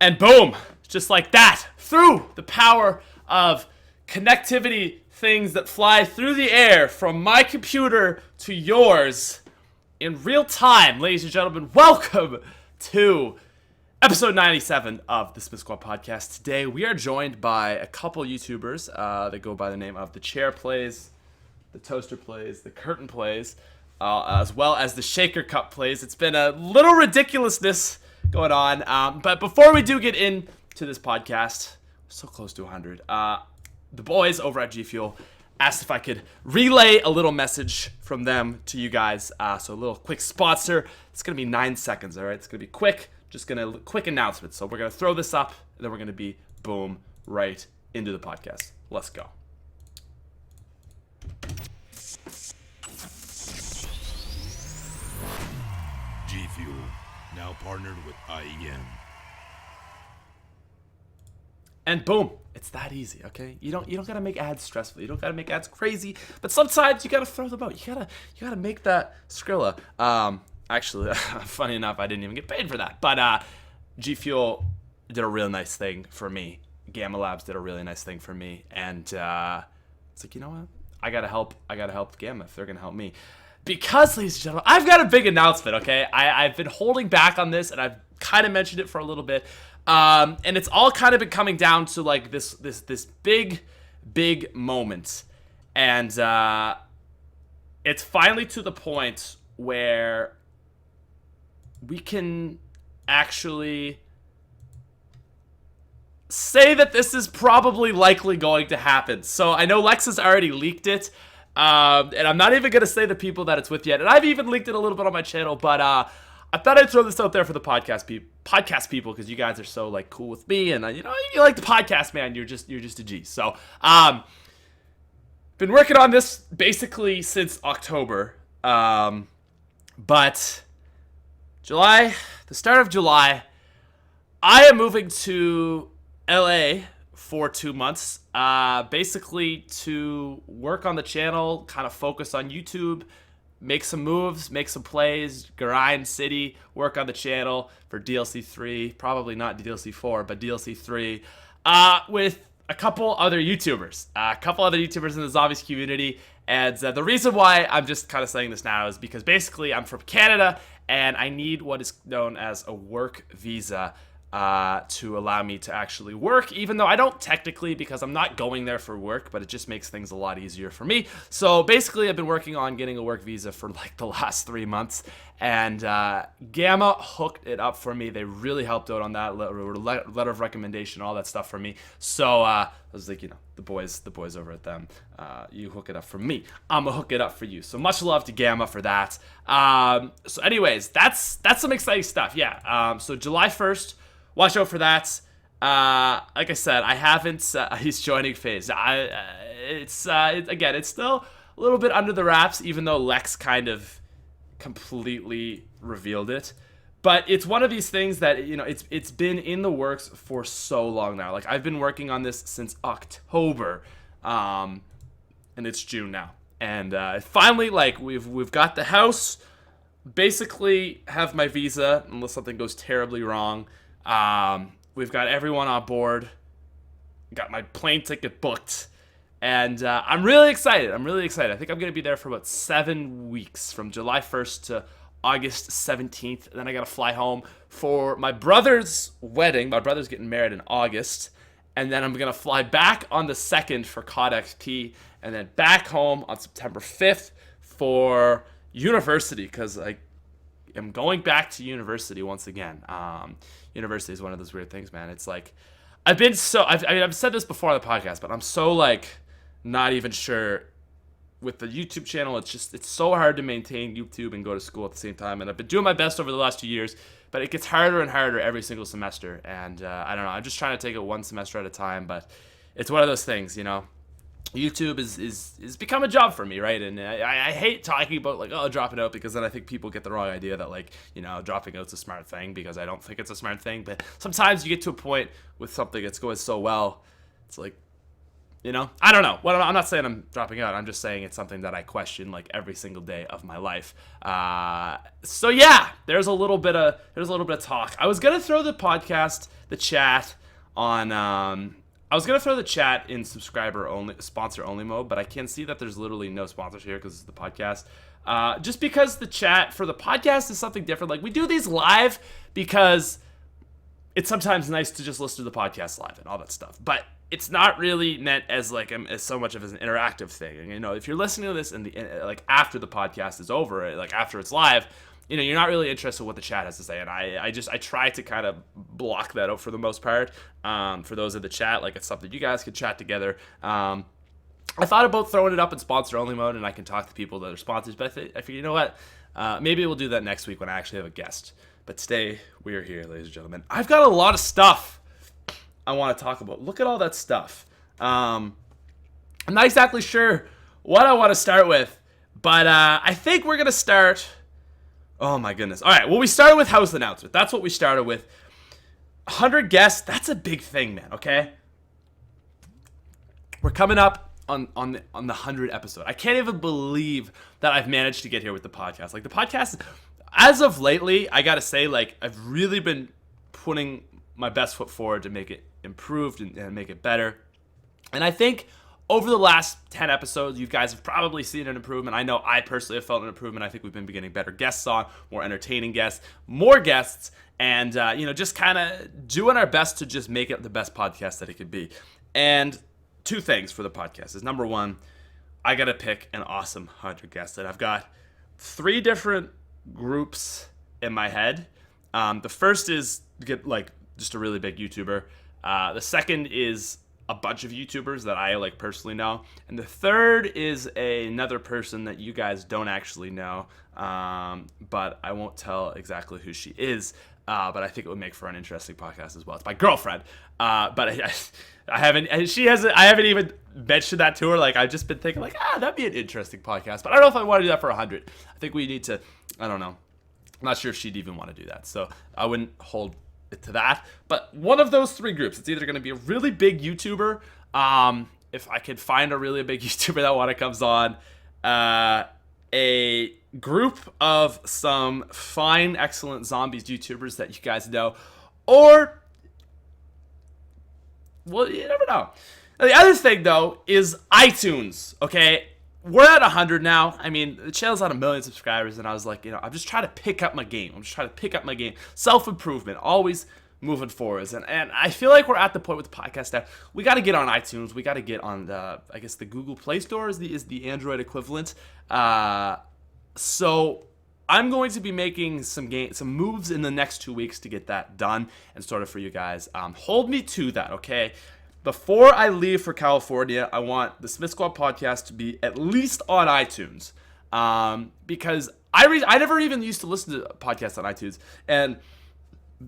And boom, just like that, through the power of connectivity, things that fly through the air from my computer to yours in real time, ladies and gentlemen, welcome to episode 97 of the SmithSquad Podcast. Today we are joined by a couple YouTubers that go by the name of the Chair Plays, the Toaster Plays, the Curtain Plays, as well as the Shaker Cup Plays. It's been a little ridiculousness going on, but before we do get into this podcast, so close to 100, the boys over at G Fuel asked if I could relay a little message from them to you guys. So a little quick sponsor. It's going to be 9 seconds, all right? It's going to be quick. Just going to quick announcement. So we're going to throw this up, and then we're going to be, boom, right into the podcast. Let's go. G Fuel, now partnered with IEM. And boom, it's that easy, okay? You don't gotta make ads stressful. You don't gotta make ads crazy. But sometimes you gotta throw them out. You gotta make that Skrilla. Actually, funny enough, I didn't even get paid for that. But G Fuel did a real nice thing for me. Gamma Labs did a really nice thing for me, and it's like, you know what? I gotta help Gamma if they're gonna help me. Because, ladies and gentlemen, I've got a big announcement, okay? I've been holding back on this, and I've kind of mentioned it for a little bit. And it's all kind of been coming down to like this big moment. And it's finally to the point where we can actually say that this is probably likely going to happen. So I know Lex has already leaked it. And I'm not even going to say the people that it's with yet. And I've even leaked it a little bit on my channel, but I thought I'd throw this out there for the podcast people, because you guys are so like cool with me, and you like the podcast, man. You're just a G. So, been working on this basically since October, but the start of July, I am moving to LA for 2 months, basically to work on the channel, kind of focus on YouTube. Make some moves, make some plays, grind city, work on the channel for DLC 3, probably not DLC 4, but DLC 3, with a couple other YouTubers. In the Zombies community. And the reason why I'm just kind of saying this now is because basically I'm from Canada, and I need what is known as a work visa to allow me to actually work, even though I don't technically, because I'm not going there for work, but it just makes things a lot easier for me. So basically I've been working on getting a work visa for like the last 3 months, and Gamma hooked it up for me. They really helped out on that letter of recommendation, all that stuff for me. So I was like, the boys over at them, you hook it up for me, I'm gonna hook it up for you. So much love to Gamma for that. So anyways, that's some exciting stuff. Yeah. So July 1st, watch out for that. Like I said, I haven't. He's joining phase. It's still a little bit under the wraps, even though Lex kind of completely revealed it. But it's one of these things that it's been in the works for so long now. Like, I've been working on this since October, and it's June now. And finally, like we've got the house. Basically, have my visa unless something goes terribly wrong. We've got everyone on board, got my plane ticket booked, and I'm really excited. I think I'm going to be there for about 7 weeks, from July 1st to August 17th. And then I got to fly home for my brother's wedding. My brother's getting married in August, and then I'm going to fly back on the 2nd for COD XP, and then back home on September 5th for university, because I'm going back to university once again. University is one of those weird things, man. It's like, I've said this before on the podcast, but I'm so like not even sure with the YouTube channel. It's so hard to maintain YouTube and go to school at the same time. And I've been doing my best over the last 2 years, but it gets harder and harder every single semester. And I don't know. I'm just trying to take it one semester at a time, but it's one of those things, YouTube is become a job for me, right? And I hate talking about like, dropping out, because then I think people get the wrong idea that like, dropping out's a smart thing, because I don't think it's a smart thing. But sometimes you get to a point with something that's going so well, it's like, You know, I don't know. Well, I'm not saying I'm dropping out. I'm just saying it's something that I question like every single day of my life. So yeah, there's a little bit of talk. I was gonna throw the podcast, the chat on. I was gonna throw the chat in sponsor only mode, but I can see that there's literally no sponsors here because it's the podcast. Just because the chat for the podcast is something different. Like we do these live because it's sometimes nice to just listen to the podcast live and all that stuff, but it's not really meant as like as so much of as an interactive thing. And, you know, if you're listening to this like after the podcast is over, like after it's live, you know, you're not really interested in what the chat has to say. And I try to kind of block that out for the most part. For those in the chat, like it's something you guys can chat together. I thought about throwing it up in sponsor only mode and I can talk to people that are sponsors, but I figured, you know what? Maybe we'll do that next week when I actually have a guest. But today we are here, ladies and gentlemen. I've got a lot of stuff I want to talk about. Look at all that stuff. I'm not exactly sure what I want to start with, but I think we're going to start... Oh my goodness. All right, well, we started with house announcement. That's what we started with. 100 guests, that's a big thing, man, okay? We're coming up on the 100 episode. I can't even believe that I've managed to get here with the podcast. Like, the podcast, as of lately, I got to say, like, I've really been putting my best foot forward to make it improved and make it better. And I think over the last 10 episodes, you guys have probably seen an improvement. I know I personally have felt an improvement. I think we've been getting better guests on, more entertaining guests, more guests, and, you know, just kind of doing our best to just make it the best podcast that it could be. And two things for the podcast is, number one, I got to pick an awesome 100 guests. And I've got 3 different groups in my head. The first is get like just a really big YouTuber. The second is a bunch of YouTubers that I like personally know, and the third is another person that you guys don't actually know, but I won't tell exactly who she is. But I think it would make for an interesting podcast as well. It's my girlfriend, but I haven't even mentioned that to her. Like I've just been thinking like, that'd be an interesting podcast, but I don't know if I want to do that for 100. I think we need to. I don't know. I'm not sure if she'd even want to do that, so I wouldn't hold it to that. But one of those 3 groups, it's either going to be a really big YouTuber, if I could find a really big YouTuber that one comes on, a group of some fine, excellent zombies YouTubers that you guys know, or, well, you never know. Now, the other thing, though, is iTunes, okay? We're at 100 now. I mean, the channel's at 1 million subscribers, and I was like, you know, I'm just trying to pick up my game. Self-improvement, always moving forwards. And I feel like we're at the point with the podcast that we got to get on iTunes. We got to get on the, I guess the Google Play Store is the Android equivalent. So I'm going to be making some moves in the next 2 weeks to get that done and sort of for you guys. Hold me to that, okay? Before I leave for California, I want the SmithSquad Podcast to be at least on iTunes, because I never even used to listen to podcasts on iTunes, and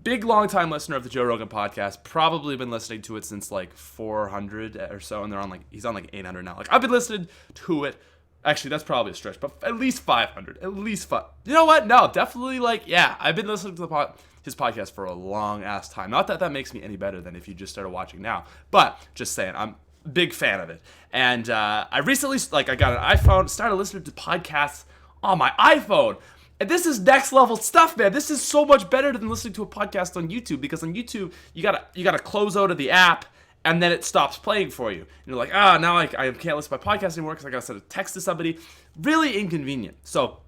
big long-time listener of the Joe Rogan Podcast, probably been listening to it since like 400 or so, and he's on like 800 now. Like I've been listening to it. Actually, that's probably a stretch, but at least 500. At least 5. You know what? No, definitely I've been listening to his podcast for a long ass time. Not that makes me any better than if you just started watching now, but just saying, I'm a big fan of it. And I recently, I got an iPhone, started listening to podcasts on my iPhone. And this is next level stuff, man. This is so much better than listening to a podcast on YouTube, because on YouTube, you gotta close out of the app, and then it stops playing for you. And you're like, now I can't listen to my podcast anymore because I gotta send a text to somebody. Really inconvenient. So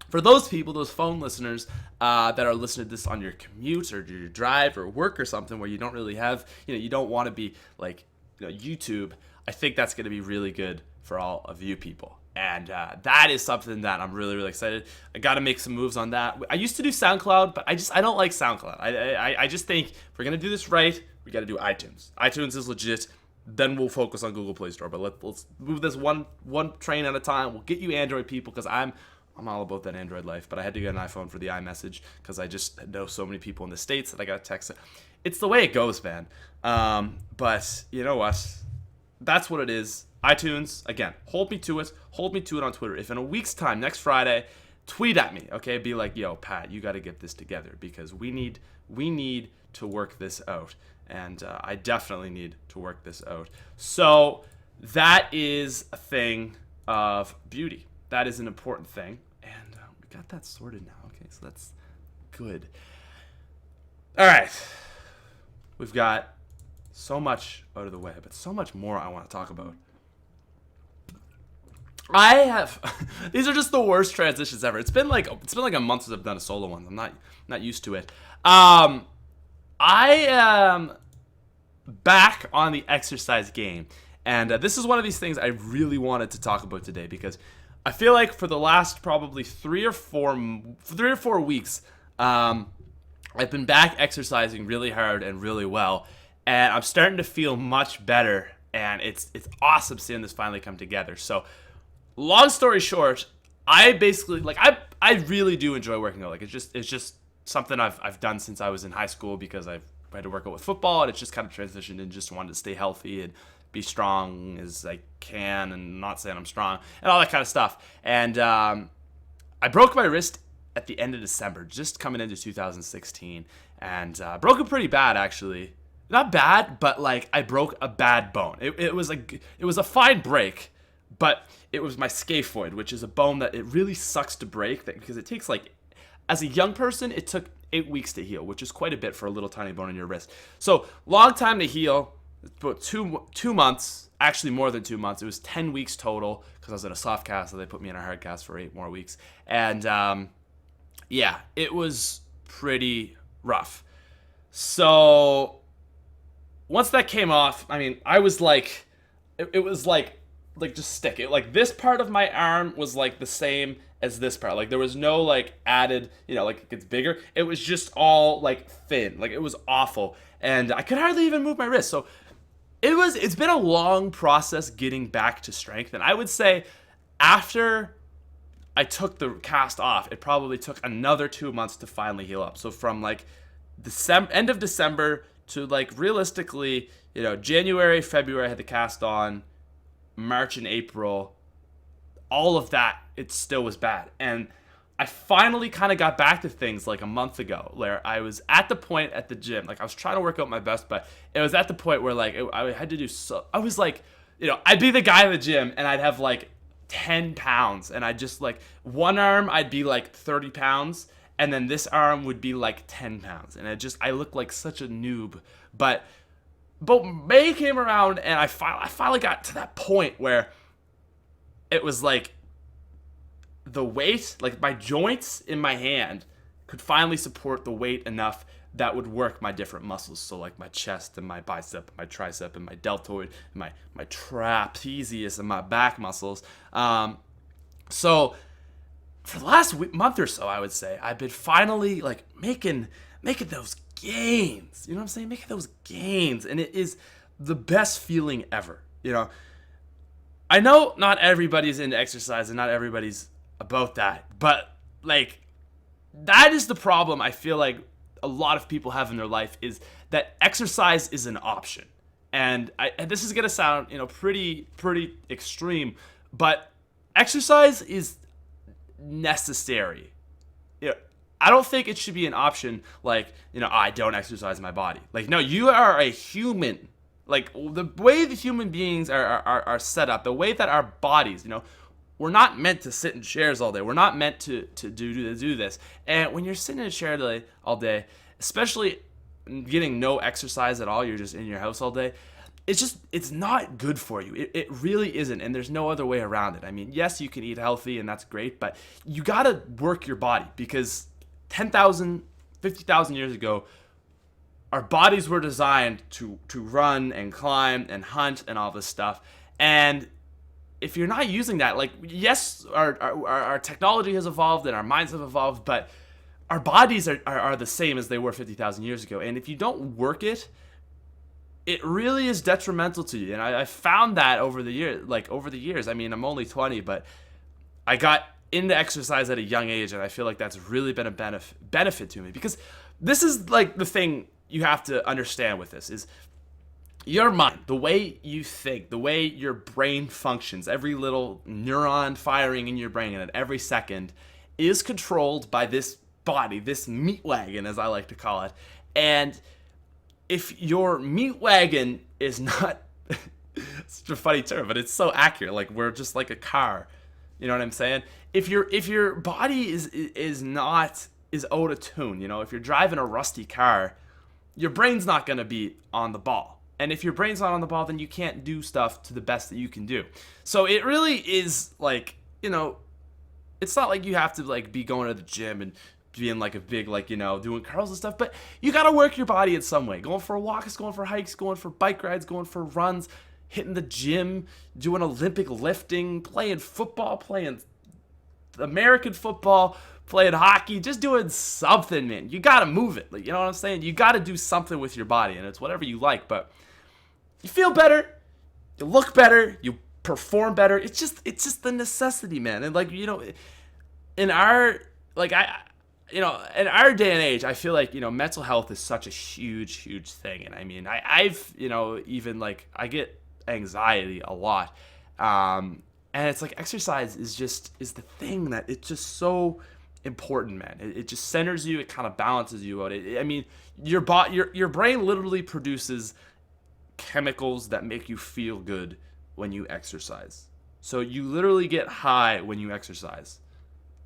for those people, those phone listeners that are listening to this on your commute or your drive or work or something where you don't really have, you don't want to be like, YouTube, I think that's going to be really good for all of you people. And that is something that I'm really, really excited. I got to make some moves on that. I used to do SoundCloud, but I don't like SoundCloud. I just think if we're going to do this right, we got to do iTunes. iTunes is legit. Then we'll focus on Google Play Store. But let's move this one train at a time. We'll get you Android people, because I'm all about that Android life. But I had to get an iPhone for the iMessage because I just know so many people in the States that I got to text. It's the way it goes, man. But you know what? That's what it is. iTunes, again, hold me to it. Hold me to it on Twitter. If in a week's time, next Friday, tweet at me, okay? Be like, yo, Pat, you got to get this together, because we need to work this out. And I definitely need to work this out. So that is a thing of beauty. That is an important thing. And we got that sorted now. Okay, so that's good. All right. We've got so much out of the way, but so much more I want to talk about. I have these are just the worst transitions ever. It's been like a month since I've done a solo one. I'm not used to it. I am back on the exercise game, and this is one of these things I really wanted to talk about today because I feel like for the last probably 3 or 4 weeks, I've been back exercising really hard and really well, and I'm starting to feel much better, and it's awesome seeing this finally come together. So, long story short, I basically I really do enjoy working out. Like it's just something I've done since I was in high school because I had to work out with football, and it's just kind of transitioned and just wanted to stay healthy and be strong as I can, and not saying I'm strong and all that kind of stuff. And I broke my wrist at the end of December, just coming into 2016, and broke it pretty bad actually. Not bad, but like I broke a bad bone. It was a fine break, but it was my scaphoid, which is a bone that it really sucks to break because it takes as a young person, it took 8 weeks to heal, which is quite a bit for a little tiny bone in your wrist. So long time to heal, about two months, actually more than 2 months. It was 10 weeks total because I was in a soft cast, so they put me in a hard cast for 8 more weeks. And yeah, it was pretty rough. So once that came off, I mean, I was like, it was like just stick it. Like this part of my arm was like the same as this part. Like there was no like added, like it gets bigger. It was just all like thin. Like it was awful. And I could hardly even move my wrist. So it's been a long process getting back to strength. And I would say after I took the cast off, it probably took another 2 months to finally heal up. So from like end of December to like realistically, January, February I had the cast on, March and April, all of that, it still was bad. And I finally kind of got back to things like a month ago where I was at the point at the gym, like I was trying to work out my best, but it was at the point where like I had to do so, I was like, I'd be the guy in the gym and I'd have like 10 pounds and I'd just like one arm, I'd be like 30 pounds. And then this arm would be like 10 pounds. And I looked like such a noob. But May came around and I finally got to that point where it was like the weight, like my joints in my hand could finally support the weight enough that would work my different muscles. So like my chest and my bicep, my tricep and my deltoid, and my trapezius and my back muscles. So for the last month or so, I would say, I've been finally like making those gains. You know what I'm saying? Making those gains. And it is the best feeling ever. I know not everybody's into exercise and not everybody's about that. But like that is the problem I feel like a lot of people have in their life is that exercise is an option. And this is going to sound, pretty extreme, but exercise is necessary. I don't think it should be an option like, I don't exercise my body. Like, no, you are a human. Like, the way the human beings are set up, the way that our bodies, we're not meant to sit in chairs all day. We're not meant to do this. And when you're sitting in a chair all day, especially getting no exercise at all, you're just in your house all day, it's not good for you. It really isn't, and there's no other way around it. I mean, yes, you can eat healthy, and that's great, but you gotta work your body because 10,000, 50,000 years ago, our bodies were designed to run and climb and hunt and all this stuff. And if you're not using that, like, yes, our technology has evolved and our minds have evolved, but our bodies are the same as they were 50,000 years ago. And if you don't work it, it really is detrimental to you. And I found that over the years. I mean, I'm only 20, but I got into exercise at a young age, and I feel like that's really been a benefit to me. Because this is like the thing you have to understand with this is your mind, the way you think, the way your brain functions, every little neuron firing in your brain at every second is controlled by this body, this meat wagon, as I like to call it. And if your meat wagon is not Such a funny term, but it's so accurate. Like, we're just like a car. You know what I'm saying? If your body is out of tune, if you're driving a rusty car, your brain's not gonna be on the ball. And if your brain's not on the ball, then you can't do stuff to the best that you can do. So it really is like, it's not like you have to like be going to the gym and being like a big, like, doing curls and stuff, but you gotta work your body in some way. Going for walks, going for hikes, going for bike rides, going for runs, hitting the gym, doing Olympic lifting, playing football, playing American football, playing hockey, just doing something, man. You gotta move it. Like, you know what I'm saying? You gotta do something with your body, and it's whatever you like, but you feel better, you look better, you perform better. It's just the necessity, man. And like, in our, like, in our day and age, I feel like, mental health is such a huge thing. And I mean, I've, even like, I get anxiety a lot. And it's like exercise is the thing that it's just so important, man. It just centers you. It kind of balances you out. I mean, your brain literally produces chemicals that make you feel good when you exercise. So you literally get high when you exercise.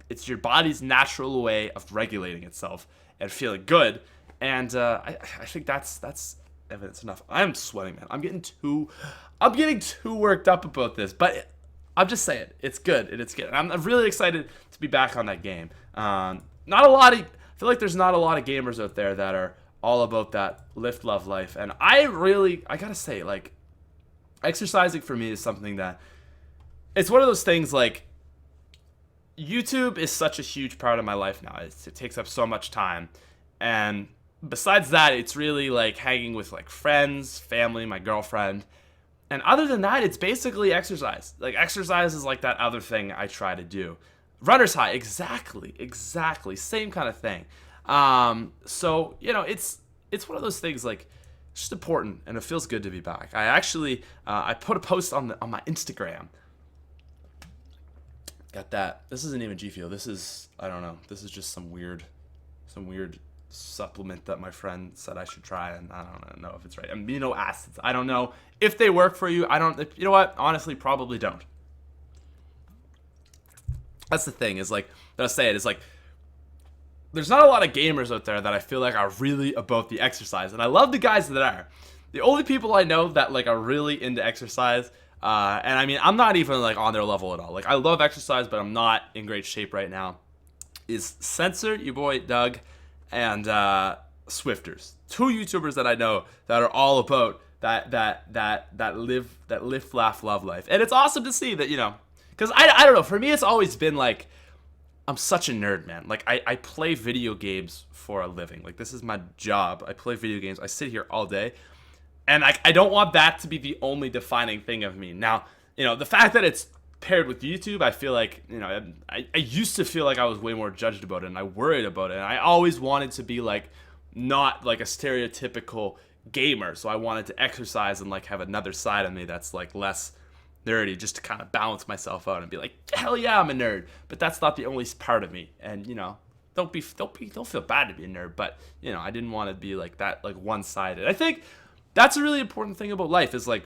It's your body's natural way of regulating itself and feeling good. And I think that's evidence enough. I'm sweating, man. I'm getting too worked up about this, but I'm just saying it's good and it's good. And I'm really excited to be back on that game. I feel like there's not a lot of gamers out there that are all about that lift, love life. And I gotta say, like, exercising for me is something that, it's one of those things, like, YouTube is such a huge part of my life now. It takes up so much time. And besides that, it's really like hanging with like friends, family, my girlfriend. And other than that, it's basically exercise. Like, exercise is like that other thing I try to do. Runner's high, exactly. Same kind of thing. So, it's one of those things, like, it's just important, and it feels good to be back. I actually, I put a post on my Instagram. Got that. This isn't even G Fuel. This is, I don't know. This is just some weird supplement that my friend said I should try, and I don't know if it's right. Amino acids. I don't know if they work for you. You know what? Honestly, probably don't. That's the thing, is like, that I say it, is like, there's not a lot of gamers out there that I feel like are really about the exercise, and I love the guys that are. The only people I know that like are really into exercise, and I mean, I'm not even like on their level at all. Like, I love exercise, but I'm not in great shape right now, is Censor, your boy Doug, and Swifters. Two YouTubers that I know that are all about that live, laugh, love life. And it's awesome to see that, because I don't know, for me it's always been like, I'm such a nerd, man. Like, I play video games for a living. Like, this is my job. I play video games. I sit here all day. And I don't want that to be the only defining thing of me. Now, the fact that it's paired with YouTube, I feel like, I used to feel like I was way more judged about it, and I worried about it. And I always wanted to be like, not like a stereotypical gamer. So I wanted to exercise and like have another side of me that's like less nerdy, just to kind of balance myself out and be like, hell yeah, I'm a nerd. But that's not the only part of me. And don't feel bad to be a nerd, but I didn't want to be like that, like one-sided. I think that's a really important thing about life, is like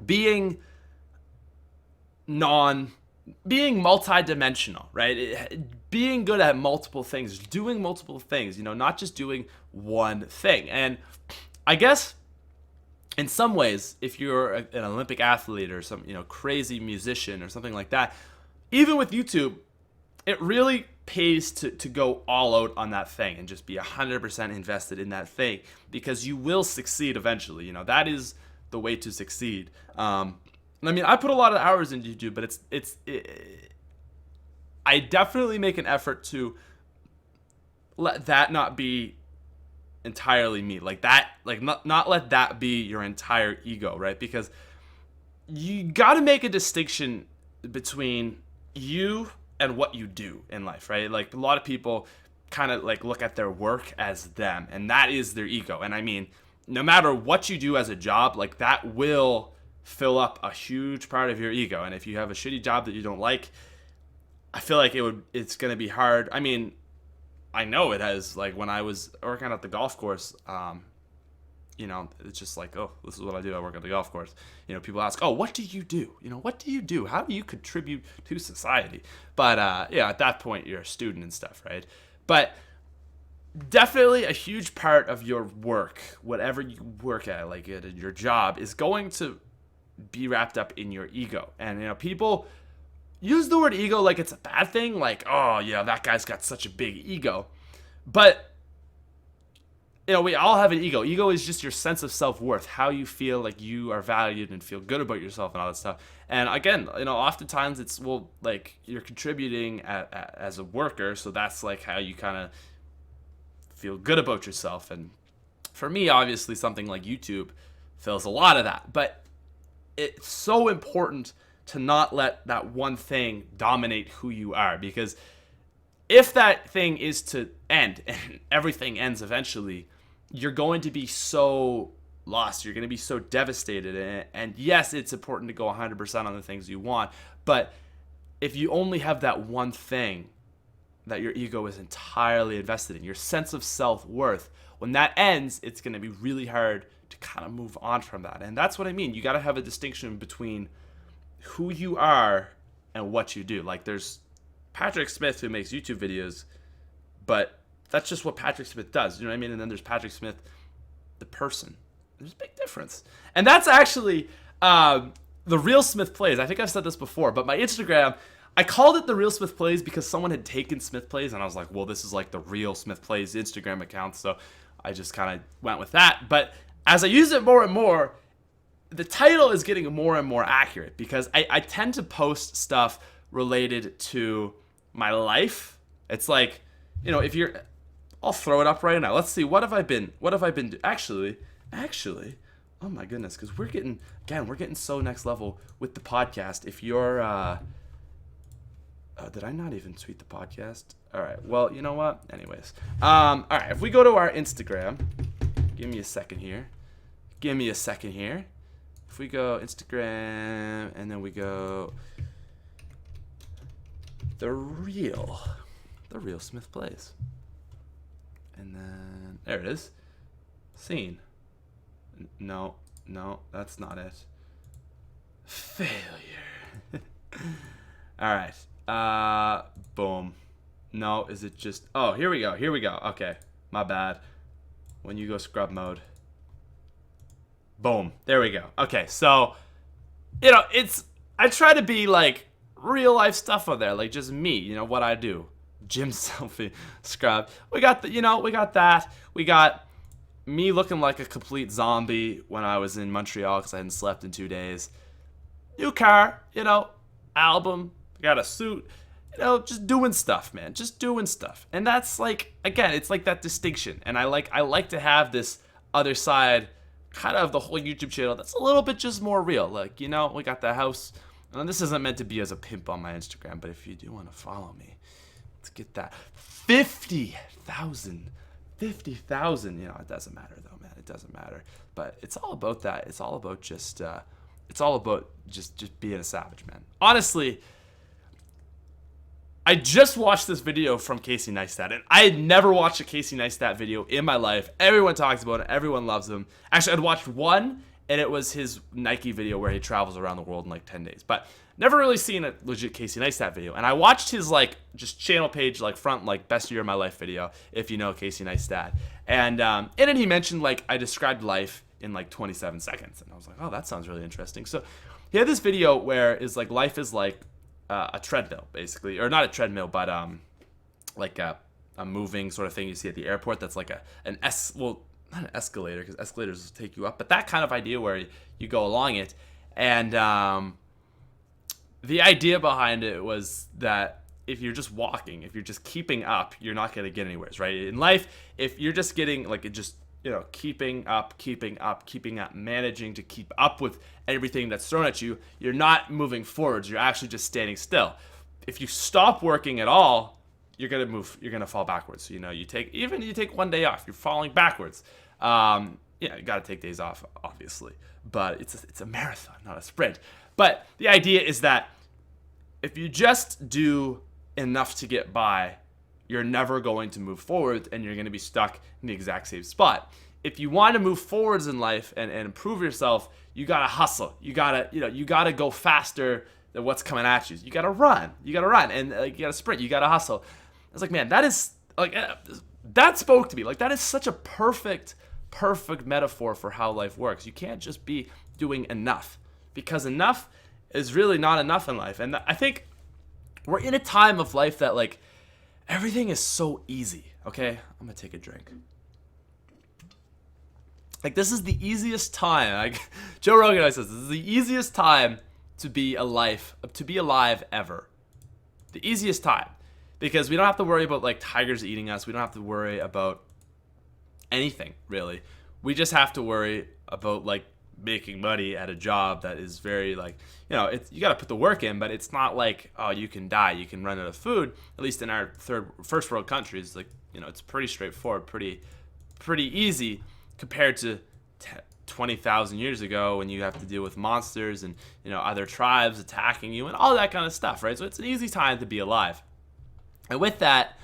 being multi-dimensional, right? Being good at multiple things, doing multiple things, not just doing one thing. And I guess in some ways, if you're an Olympic athlete or some, crazy musician or something like that, even with YouTube, it really pays to go all out on that thing and just be 100% invested in that thing, because you will succeed eventually. That is the way to succeed. I mean, I put a lot of hours into YouTube, but I definitely make an effort to let that not be entirely me, like that, like not let that be your entire ego, right? Because you got to make a distinction between you and what you do in life, right? Like, a lot of people kind of like look at their work as them, and that is their ego. And I mean, no matter what you do as a job, like, that will fill up a huge part of your ego. And if you have a shitty job that you don't like, I feel like it's going to be hard. I mean, I know it has, like, when I was working at the golf course, it's just like, oh, this is what I do. I work on the golf course. People ask, oh, what do you do? What do you do? How do you contribute to society? But at that point, you're a student and stuff, right? But definitely a huge part of your work, whatever you work at, like your job, is going to be wrapped up in your ego. And, people use the word ego like it's a bad thing. Like, oh, yeah, that guy's got such a big ego. But we all have an ego. Ego is just your sense of self-worth, how you feel like you are valued and feel good about yourself and all that stuff. And again, oftentimes it's, like you're contributing as a worker, so that's like how you kind of feel good about yourself. And for me, obviously, something like YouTube fills a lot of that. But it's so important to not let that one thing dominate who you are, because if that thing is to end, and everything ends eventually, you're going to be so lost. You're going to be so devastated. And yes, it's important to go 100% on the things you want. But if you only have that one thing that your ego is entirely invested in, your sense of self-worth, when that ends, it's going to be really hard to kind of move on from that. And that's what I mean. You got to have a distinction between who you are and what you do. Like, there's Patrick Smith who makes YouTube videos, but that's just what Patrick Smith does. You know what I mean? And then there's Patrick Smith, the person. There's a big difference. And that's actually the Real SmithPlays. I think I've said this before, but my Instagram, I called it the Real SmithPlays because someone had taken SmithPlays, and I was like, well, this is like the Real SmithPlays Instagram account, so I just kind of went with that. But as I use it more and more, the title is getting more and more accurate, because I tend to post stuff related to my life. It's like, if you're, I'll throw it up right now. Let's see, what have I been actually, oh my goodness, because we're getting so next level with the podcast. If you're did I not even tweet the podcast? All right, well, you know what, anyways, all right, if we go to our Instagram, give me a second here, if we go Instagram, and then we go the real SmithPlays, and then there it is. Scene. No, that's not it. Failure. All right. Boom. No, is it just? Oh, here we go. Okay, my bad. When you go scrub mode. Boom. There we go. Okay, so I try to be like real life stuff on there, like just me, what I do. Gym selfie, scrub. We got that. We got me looking like a complete zombie when I was in Montreal because I hadn't slept in 2 days. New car, album, got a suit, just doing stuff, man. Just doing stuff. And that's like, again, it's like that distinction. And I like to have this other side, kind of the whole YouTube channel that's a little bit just more real. Like, we got the house. And this isn't meant to be as a pimp on my Instagram, but if you do want to follow me, let's get that 50,000. It doesn't matter though, man. It doesn't matter. But it's all about that. It's all about just being a savage, man. Honestly, I just watched this video from Casey Neistat, and I had never watched a Casey Neistat video in my life. Everyone talks about it. Everyone loves him. Actually, I'd watched one, and it was his Nike video where he travels around the world in like 10 days. But never really seen a legit Casey Neistat video. And I watched his like just channel page, like front, like best year of my life video, if you know Casey Neistat. And in it he mentioned like I described life in like 27 seconds. And I was like, oh, that sounds really interesting. So he had this video where is like life is like a treadmill, basically. Or not a treadmill, but like a moving sort of thing you see at the airport that's like not an escalator, because escalators take you up, but that kind of idea where you go along it. And the idea behind it was that if you're just walking, if you're just keeping up, you're not going to get anywhere, right? In life, if you're just getting like it just, keeping up, managing to keep up with everything that's thrown at you, you're not moving forwards. You're actually just standing still. If you stop working at all, you're going to fall backwards. So, you take 1 day off, you're falling backwards. You got to take days off, obviously, but it's a marathon, not a sprint. But the idea is that if you just do enough to get by, you're never going to move forward, and you're going to be stuck in the exact same spot. if you want to move forwards in life and improve yourself, you got to hustle. You got to, you got to go faster than what's coming at you. You got to run. You got to sprint. You got to hustle. It's like, man, that is like, that spoke to me. Like, that is such a perfect metaphor for how life works. You can't just be doing enough, because enough is really not enough in life. And I think we're in a time of life that, like, everything is so easy. Okay, I'm gonna take a drink. Like, this is the easiest time. Like, Joe Rogan always says, this is the easiest time to be alive ever. The easiest time, because we don't have to worry about, like, tigers eating us. We don't have to worry about anything, really. We just have to worry about, like, making money at a job that is very, like, you got to put the work in, but it's not like, oh, you can die, you can run out of food. At least in our first world countries, like, it's pretty straightforward, pretty easy compared to 20,000 years ago, when you have to deal with monsters and, other tribes attacking you and all that kind of stuff, right? So it's an easy time to be alive. And with that,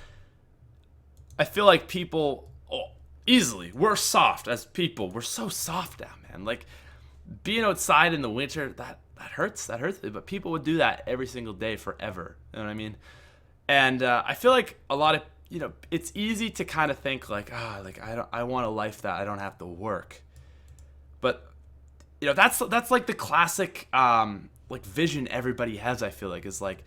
I feel like people, we're soft as people. We're so soft now, man. Like, being outside in the winter, that hurts me. But people would do that every single day forever. You know what I mean? And I feel like a lot of, it's easy to kind of think like, I want a life that I don't have to work. But, that's like the classic like vision everybody has, I feel like, is like,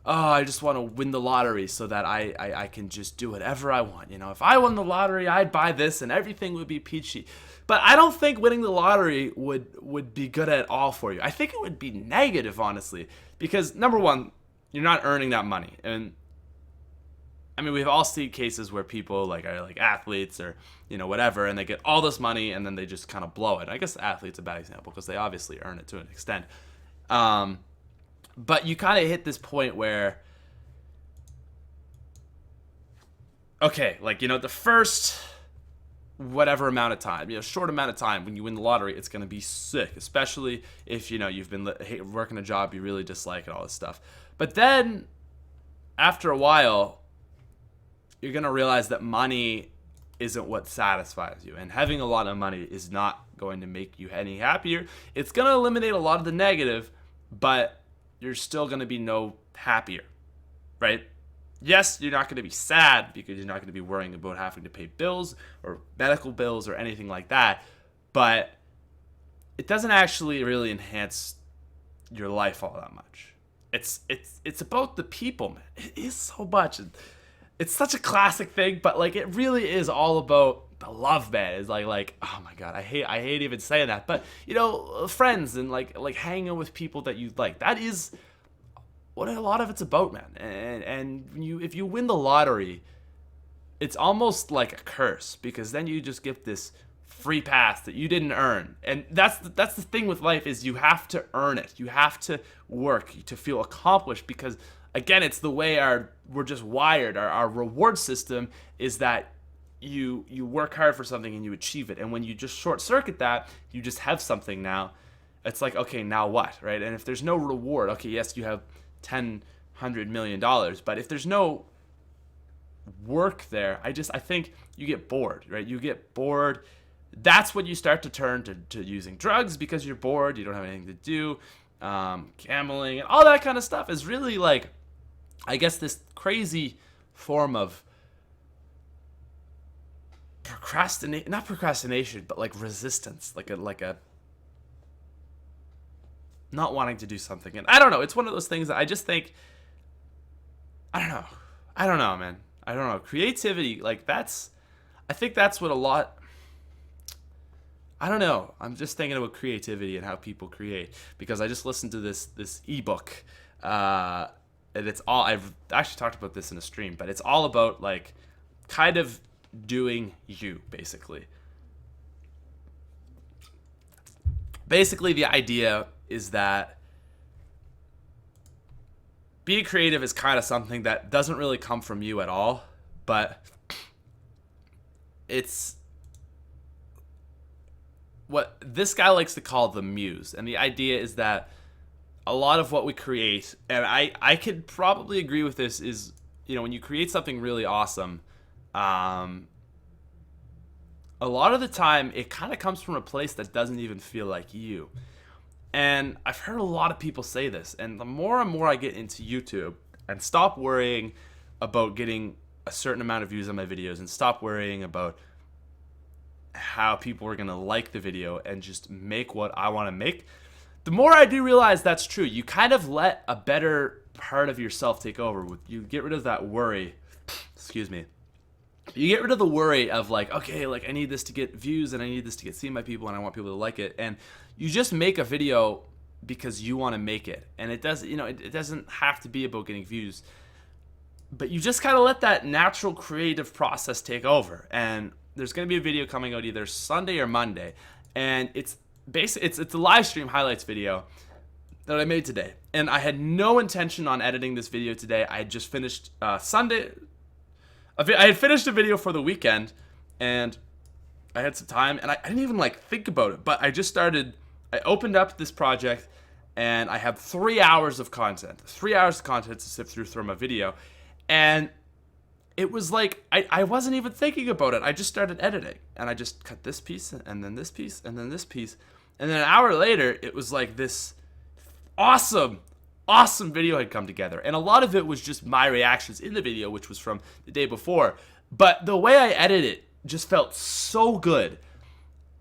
oh, I just want to win the lottery so that I can just do whatever I want. If I won the lottery, I'd buy this and everything would be peachy. But I don't think winning the lottery would be good at all for you. I think it would be negative, honestly, because number one, you're not earning that money. And I mean, we've all seen cases where people are like athletes or, whatever, and they get all this money and then they just kind of blow it. I guess athletes a bad example because they obviously earn it to an extent. But you kind of hit this point where, okay, like, the first whatever amount of time, short amount of time when you win the lottery, it's going to be sick, especially if, you've been working a job you really dislike and all this stuff. But then after a while, you're going to realize that money isn't what satisfies you. And having a lot of money is not going to make you any happier. It's going to eliminate a lot of the negative, but you're still going to be no happier, right? Yes, you're not going to be sad because you're not going to be worrying about having to pay bills or medical bills or anything like that, but it doesn't actually really enhance your life all that much. It's about the people, man. It is so much. It's such a classic thing, but like, it really is all about the love, man. It's like, oh my God, I hate even saying that, but friends and like hanging with people that you like. That is what a lot of it's about, man. And if you win the lottery, it's almost like a curse, because then you just get this free pass that you didn't earn. And that's the thing with life, is you have to earn it. You have to work to feel accomplished, because again, it's the way we're just wired. Our reward system is that you work hard for something and you achieve it. And when you just short circuit that, you just have something now. It's like, okay, now what, right? And if there's no reward, okay, yes, you have $100 million, but if there's no work there, I think you get bored, right? You get bored. That's when you start to turn to using drugs, because you're bored, you don't have anything to do. Gambling and all that kind of stuff is really like, I guess, this crazy form of not procrastination, but like resistance, like a not wanting to do something. And I don't know, it's one of those things that I just think, I don't know, man. I don't know. Creativity, like, I think that's what a lot, I don't know. I'm just thinking about creativity and how people create, because I just listened to this ebook, and it's all, I've actually talked about this in a stream, but it's all about like kind of doing you, basically. Basically, the idea is that being creative is kind of something that doesn't really come from you at all, but it's what this guy likes to call the Muse. And the idea is that a lot of what we create, and I could probably agree with this, is, when you create something really awesome, a a lot of the time it kind of comes from a place that doesn't even feel like you. And I've heard a lot of people say this, and the more and more I get into YouTube and stop worrying about getting a certain amount of views on my videos and stop worrying about how people are going to like the video and just make what I want to make, the more I do realize that's true. You kind of let a better part of yourself take over. You get rid of that worry. Excuse me. You get rid of the worry of like, okay, like I need this to get views and I need this to get seen by people and I want people to like it. And you just make a video because you want to make it. And it doesn't, it doesn't have to be about getting views. But you just kind of let that natural creative process take over. And there's going to be a video coming out either Sunday or Monday. And it's a live stream highlights video that I made today. And I had no intention on editing this video today. I had just finished Sunday. I had finished a video for the weekend, and I had some time, and I didn't even think about it, but I opened up this project, and I had 3 hours of content. 3 hours of content to sift through from a video, and it was like, I wasn't even thinking about it. I just started editing, and I just cut this piece, and then this piece, and then this piece, and then an hour later, it was like this awesome video had come together. And a lot of it was just my reactions in the video, which was from the day before. But the way I edited it just felt so good.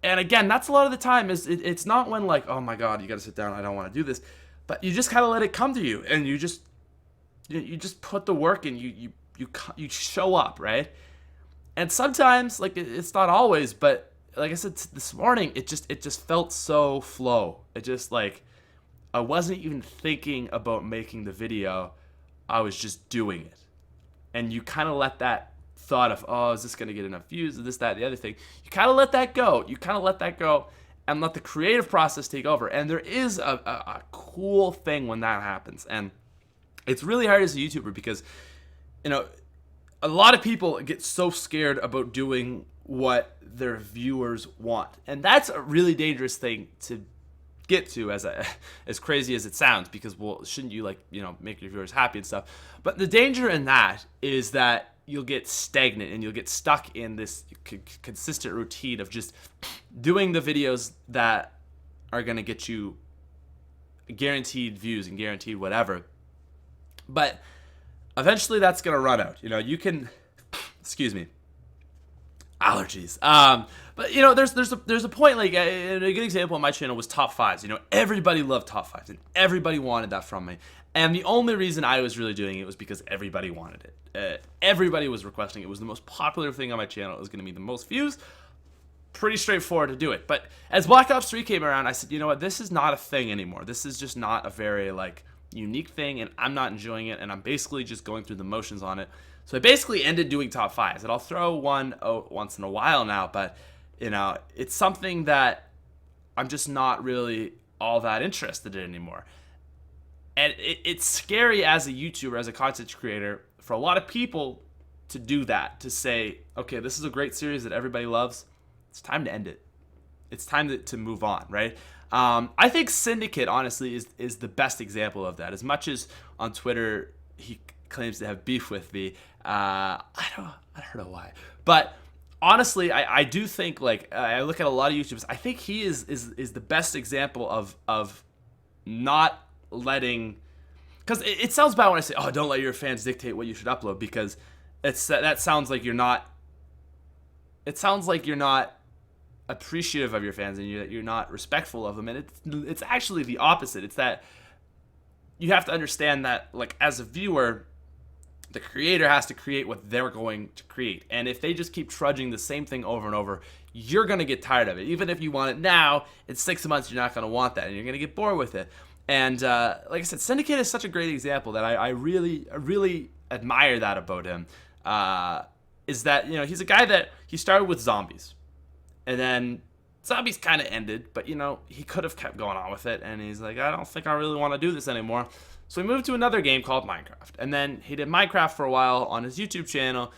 And again, that's a lot of the time it's not when oh my God, you got to sit down, I don't want to do this. But you just kind of let it come to you, and you just put the work in, you show up, right? And sometimes, it's not always, but like I said this morning, it just felt so flow. It just I wasn't even thinking about making the video. I was just doing it. And you kind of let that thought of, oh, is this going to get enough views? Is this, that, the other thing? You kind of let that go. And let the creative process take over. And there is a cool thing when that happens. And it's really hard as a YouTuber because, a lot of people get so scared about doing what their viewers want. And that's a really dangerous thing to get to, as crazy as it sounds, because, well, shouldn't you make your viewers happy and stuff? But the danger in that is that you'll get stagnant and you'll get stuck in this consistent routine of just doing the videos that are going to get you guaranteed views and guaranteed whatever. But eventually that's going to run out. You can, excuse me, allergies. But there's a point, a good example on my channel was top fives. Everybody loved top fives and everybody wanted that from me. And the only reason I was really doing it was because everybody wanted it. Everybody was requesting it. It was the most popular thing on my channel. It was going to be the most views. Pretty straightforward to do it. But as Black Ops 3 came around, I said, you know what? This is not a thing anymore. This is just not a very unique thing, and I'm not enjoying it, and I'm basically just going through the motions on it. So I basically ended doing top fives, and I'll throw one out once in a while now, but it's something that I'm just not really all that interested in anymore. And it's scary as a YouTuber, as a content creator, for a lot of people to do that, to say, okay, this is a great series that everybody loves. It's time to end it. It's time to move on, right? I think Syndicate, honestly, is the best example of that. As much as on Twitter he claims to have beef with me, I don't know why. But honestly, I do think, I look at a lot of YouTubers, I think he is the best example of not letting, because it sounds bad when I say, oh, don't let your fans dictate what you should upload, because that sounds like you're not, it sounds like you're not appreciative of your fans and you're not respectful of them. And it's actually the opposite. It's that you have to understand that, as a viewer, the creator has to create what they're going to create. And if they just keep trudging the same thing over and over, you're going to get tired of it. Even if you want it now, in 6 months, you're not going to want that, and you're going to get bored with it. And like I said, Syndicate is such a great example that I really admire that about him. Is that, he's a guy that he started with zombies. And then zombies kind of ended, but, he could have kept going on with it. And he's like, I don't think I really want to do this anymore. So he moved to another game called Minecraft. And then he did Minecraft for a while on his YouTube channel.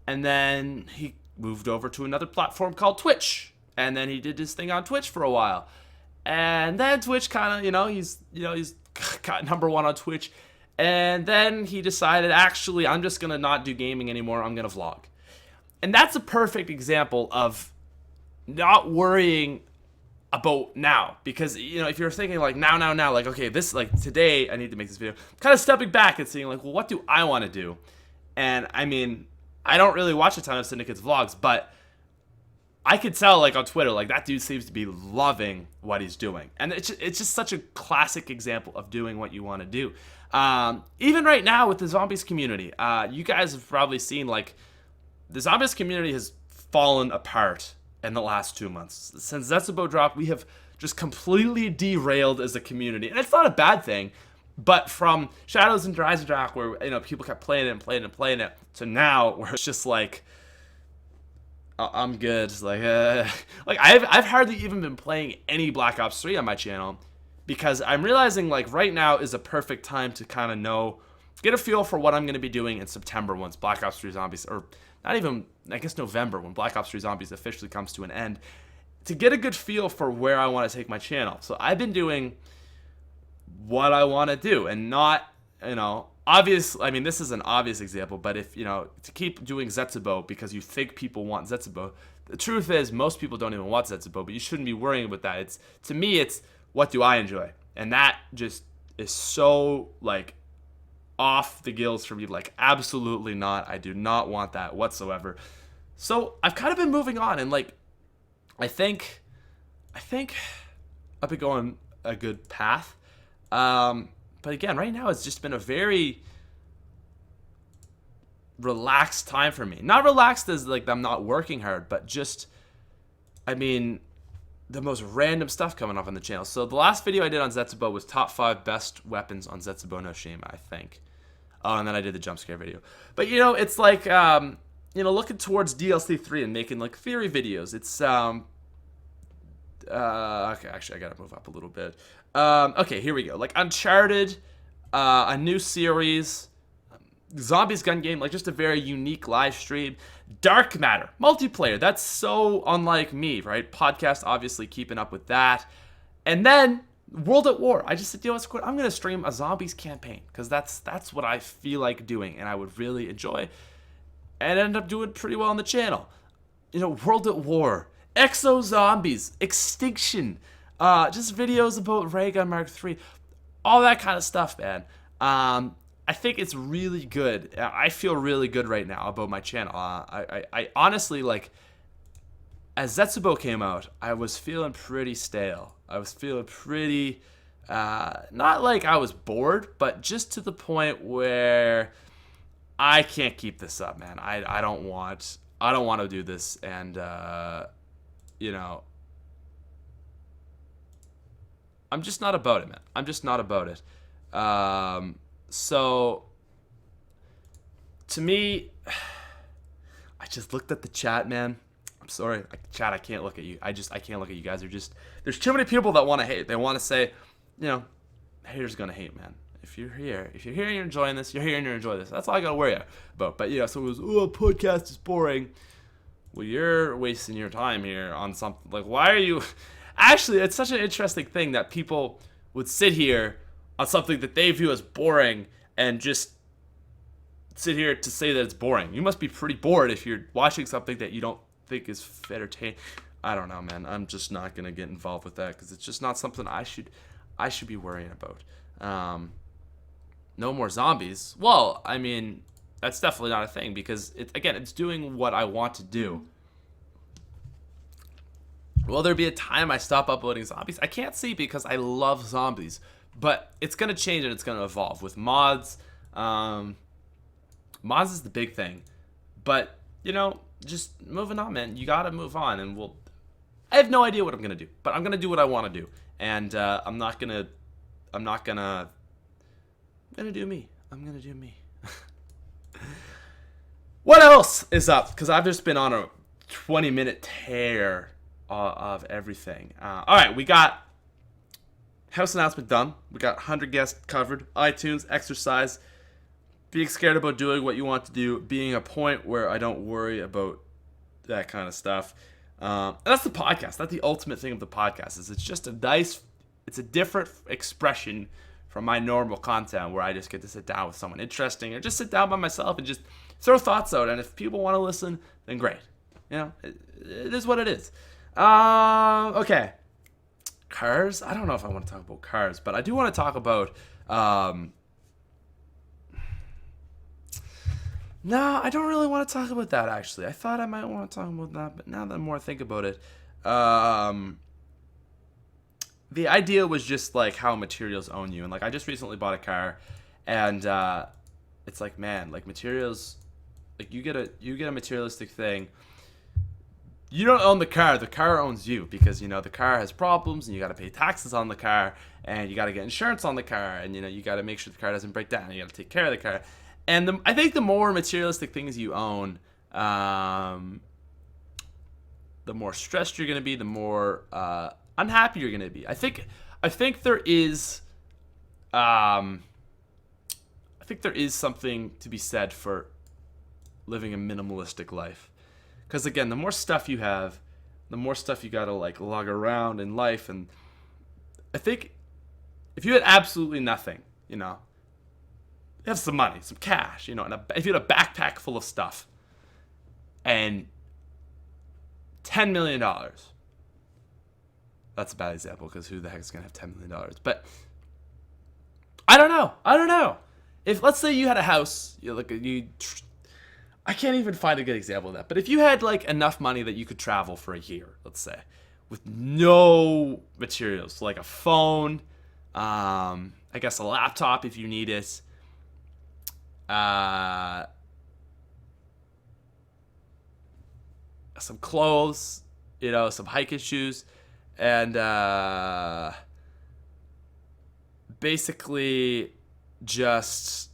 And then he moved over to another platform called Twitch. And then he did his thing on Twitch for a while. And then Twitch kind of, he's got number one on Twitch. And then he decided, actually, I'm just going to not do gaming anymore. I'm going to vlog. And that's a perfect example of not worrying about now, because if you're thinking like now, like, okay, this, like, today I need to make this video, kind of stepping back and seeing like, well, what do I want to do? And I mean, I don't really watch a ton of Syndicate's vlogs, but I could tell, like, on Twitter, like, that dude seems to be loving what he's doing. And it's just such a classic example of doing what you want to do. Even right now with the zombies community, you guys have probably seen, like, the zombies community has fallen apart in the last 2 months. Since Zetsubo dropped, we have just completely derailed as a community. And it's not a bad thing, but from Shadows and Rise and Dark, where, people kept playing it, to now, where it's just like, I'm good. Like I've hardly even been playing any Black Ops 3 on my channel, because I'm realizing, like, right now is a perfect time to kind of get a feel for what I'm going to be doing in September once Black Ops 3 Zombies, or not even, I guess, November, when Black Ops 3 Zombies officially comes to an end, to get a good feel for where I want to take my channel. So I've been doing what I want to do, and not, obvious. I mean, this is an obvious example, but if, to keep doing Zetsubo because you think people want Zetsubo, the truth is most people don't even want Zetsubo, but you shouldn't be worrying about that. To me, it's what do I enjoy? And that just is so, like, off the gills for me. Like, absolutely not. I do not want that whatsoever. So I've kind of been moving on, and, like, I think I've been going a good path. But again, right now it's just been a very relaxed time for me. Not relaxed as, like, I'm not working hard, but just, I mean, the most random stuff coming up on the channel. So the last video I did on Zetsubo was top 5 best weapons on Zetsubo no Shame, I think. Oh, and then I did the jump scare video. But, it's like, looking towards DLC 3 and making, like, theory videos. It's, okay, actually, I gotta move up a little bit. Okay, here we go. Like, Uncharted, a new series, Zombies gun game, like, just a very unique live stream. Dark Matter, multiplayer. That's so unlike me, right? Podcast, obviously, keeping up with that. And then World at War. I just said, I'm gonna stream a zombies campaign, because that's what I feel like doing, and I would really enjoy, and end up doing pretty well on the channel. World at War, Exo Zombies, Extinction, just videos about Ray Gun Mark III, all that kind of stuff, man. I think it's really good. I feel really good right now about my channel. I honestly, like, as Zetsubo came out, I was feeling pretty stale. I was feeling pretty, not like I was bored, but just to the point where I can't keep this up, man. I don't want to do this, and I'm just not about it, man. I'm just not about it. So, to me, I just looked at the chat, man. I'm sorry, chat, I can't look at you. I can't look at you guys. There's too many people that want to hate. They want to say, haters gonna hate, man. If you're here and you're enjoying this, you're here and you enjoy this. That's all I gotta worry about. But, someone goes, oh, podcast is boring. Well, you're wasting your time here on something. Like, why are you... Actually, it's such an interesting thing that people would sit here on something that they view as boring and just sit here to say that it's boring. You must be pretty bored if you're watching something that you don't think is entertaining. I don't know, man. I'm just not going to get involved with that, because it's just not something I should be worrying about. No more zombies. Well, I mean, that's definitely not a thing, because, it's doing what I want to do. Will there be a time I stop uploading zombies? I can't see, because I love zombies. But it's going to change and it's going to evolve with mods. Mods is the big thing. But, just moving on, man. You got to move on. And I have no idea what I'm going to do. But I'm going to do what I want to do. And I'm going to do me. I'm going to do me. What else is up? Because I've just been on a 20-minute tear of everything. All right, we got house announcement done. We got 100 guests covered. iTunes, exercise, being scared about doing what you want to do, being a point where I don't worry about that kind of stuff. And that's the podcast. That's the ultimate thing of the podcast. Is it's just it's a different expression from my normal content, where I just get to sit down with someone interesting, or just sit down by myself and just throw thoughts out. And if people want to listen, then great. It is what it is. Okay. Cars? I don't know if I want to talk about cars, but I do want to talk about no, I don't really want to talk about that, actually. I thought I might want to talk about that, but now that more I think about it, the idea was just like how materials own you. And like I just recently bought a car, and it's like, man, like materials, like you get a materialistic thing. You don't own the car owns you, because you know the car has problems and you got to pay taxes on the car, and you got to get insurance on the car, and you know you got to make sure the car doesn't break down, and you got to take care of the car. And I think the more materialistic things you own, the more stressed you're going to be, the more unhappy you're going to be. I think there is something to be said for living a minimalistic life. Because again, the more stuff you have, the more stuff you gotta like lug around in life. And I think if you had absolutely nothing, you know, you have some money, some cash, you know, and if you had a backpack full of stuff and $10 million, that's a bad example because who the heck is gonna have $10 million? But I don't know. If let's say you had a house, I can't even find a good example of that. But if you had like enough money that you could travel for a year, let's say, with no materials, like a phone, I guess a laptop if you need it, some clothes, you know, some hiking shoes, and basically just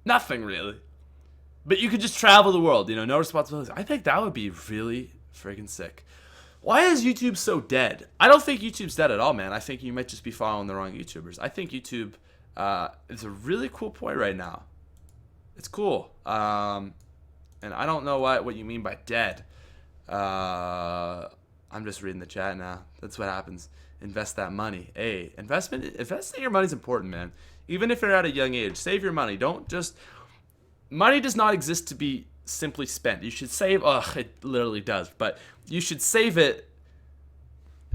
nothing really. But you could just travel the world, you know, no responsibilities. I think that would be really friggin' sick. Why is YouTube so dead? I don't think YouTube's dead at all, man. I think you might just be following the wrong YouTubers. I think YouTube is a really cool point right now. It's cool. And I don't know what you mean by dead. I'm just reading the chat now. That's what happens. Invest that money. Hey, investing your money is important, man. Even if you're at a young age, save your money. Money does not exist to be simply spent. You should save. It literally does, but you should save it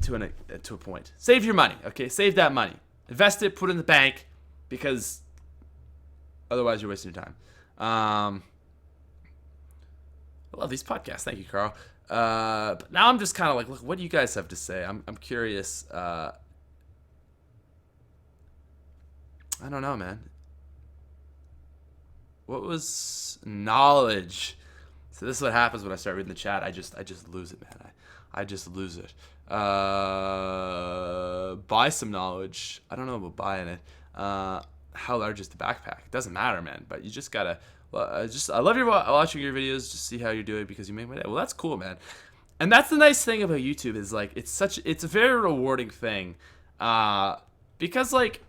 to a point. Save your money, okay? Save that money. Invest it. Put it in the bank, because otherwise you're wasting your time. I love these podcasts. Thank you, Carl. But now I'm just kind of like, look, what do you guys have to say? I'm curious. I don't know, man. What was knowledge? So this is what happens when I start reading the chat. I just lose it, man. I just lose it. Buy some knowledge. I don't know about buying it. How large is the backpack? It doesn't matter, man. But you just gotta. I love watching your videos. Just see how you're doing, because you make my day. Well, that's cool, man. And that's the nice thing about YouTube is like it's a very rewarding thing, because like.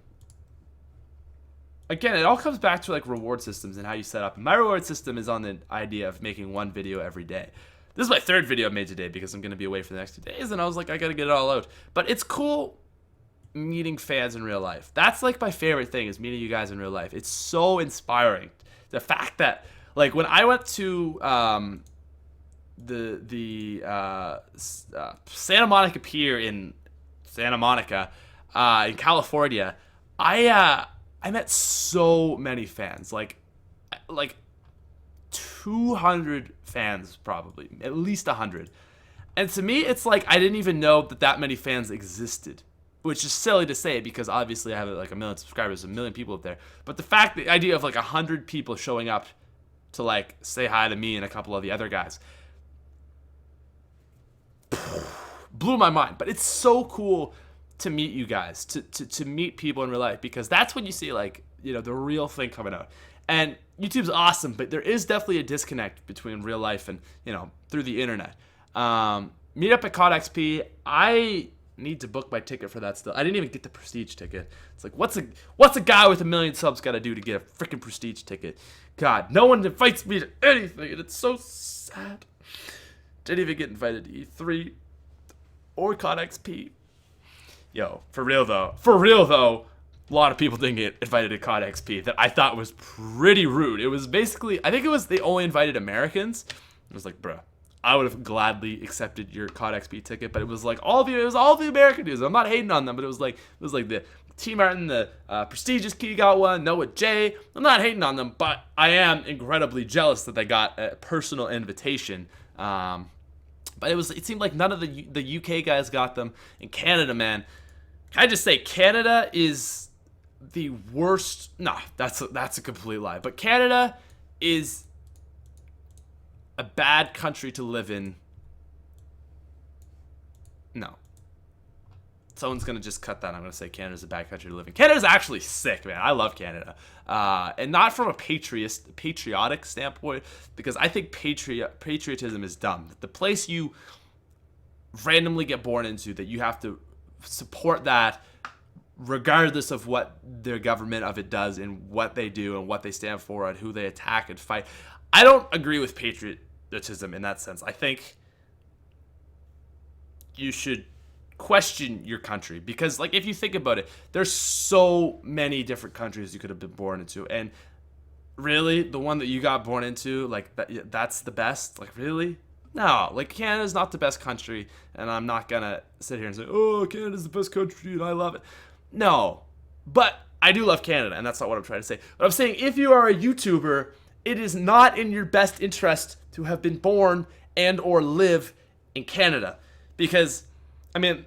Again, it all comes back to like reward systems and how you set up. My reward system is on the idea of making one video every day. This is my third video I made today because I'm going to be away for the next 2 days, and I was like, I got to get it all out. But it's cool meeting fans in real life. That's like my favorite thing, is meeting you guys in real life. It's so inspiring. The fact that like when I went to the Santa Monica Pier in Santa Monica in California, I met so many fans, like 200 fans, probably, at least 100. And to me, it's like I didn't even know that many fans existed, which is silly to say because obviously I have like 1 million subscribers, 1 million people up there. But the idea of like 100 people showing up to like say hi to me and a couple of the other guys blew my mind. But it's so cool to meet you guys, to meet people in real life, because that's when you see like, you know, the real thing coming out. And YouTube's awesome, but there is definitely a disconnect between real life and, you know, through the internet. Meet up at COD XP. I need to book my ticket for that still. I didn't even get the prestige ticket. It's like, what's a guy with 1 million subs got to do to get a freaking prestige ticket? God, no one invites me to anything, and it's so sad. Didn't even get invited to E3 or COD XP. Yo, for real though, a lot of people didn't get invited to COD XP that I thought was pretty rude. It was basically, I think it was they only invited Americans. It was like, bruh, I would have gladly accepted your COD XP ticket, but it was like all the American news. I'm not hating on them, but it was like the T Martin, the prestigious key got one, Noah J. I'm not hating on them, but I am incredibly jealous that they got a personal invitation. But it seemed like none of the UK guys got them. In Canada, man, can I just say Canada is the worst? No, that's a complete lie. But Canada is a bad country to live in. No. Someone's going to just cut that. I'm going to say Canada's a bad country to live in. Canada's actually sick, man. I love Canada. And not from a patriotic standpoint, because I think patriotism is dumb. The place you randomly get born into, that you have to support that regardless of what their government of it does and what they do and what they stand for and who they attack and fight. I don't agree with patriotism in that sense. I think you should question your country, because like if you think about it, there's so many different countries you could have been born into, and really the one that you got born into, like that's the best? Like really? No, like Canada's not the best country, and I'm not gonna sit here and say, oh, Canada's the best country and I love it. No, but I do love Canada, and that's not what I'm trying to say. But I'm saying if you are a YouTuber, it is not in your best interest to have been born and or live in Canada, because I mean,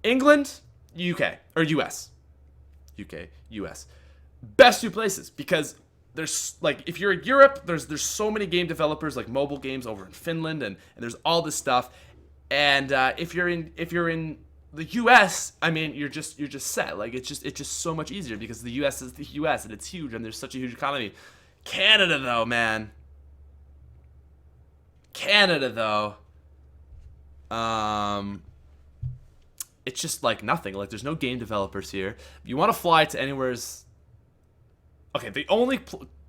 England, UK, or US. UK, US. Best two places, because there's, like, if you're in Europe, there's so many game developers, like mobile games over in Finland, and there's all this stuff. And if you're in the US, I mean, you're just set. Like, it's just so much easier, because the US is the US, and it's huge, and there's such a huge economy. Canada, though, man. Canada, though. It's just like nothing. Like, there's no game developers here. If you want to fly to anywhere's, okay, the only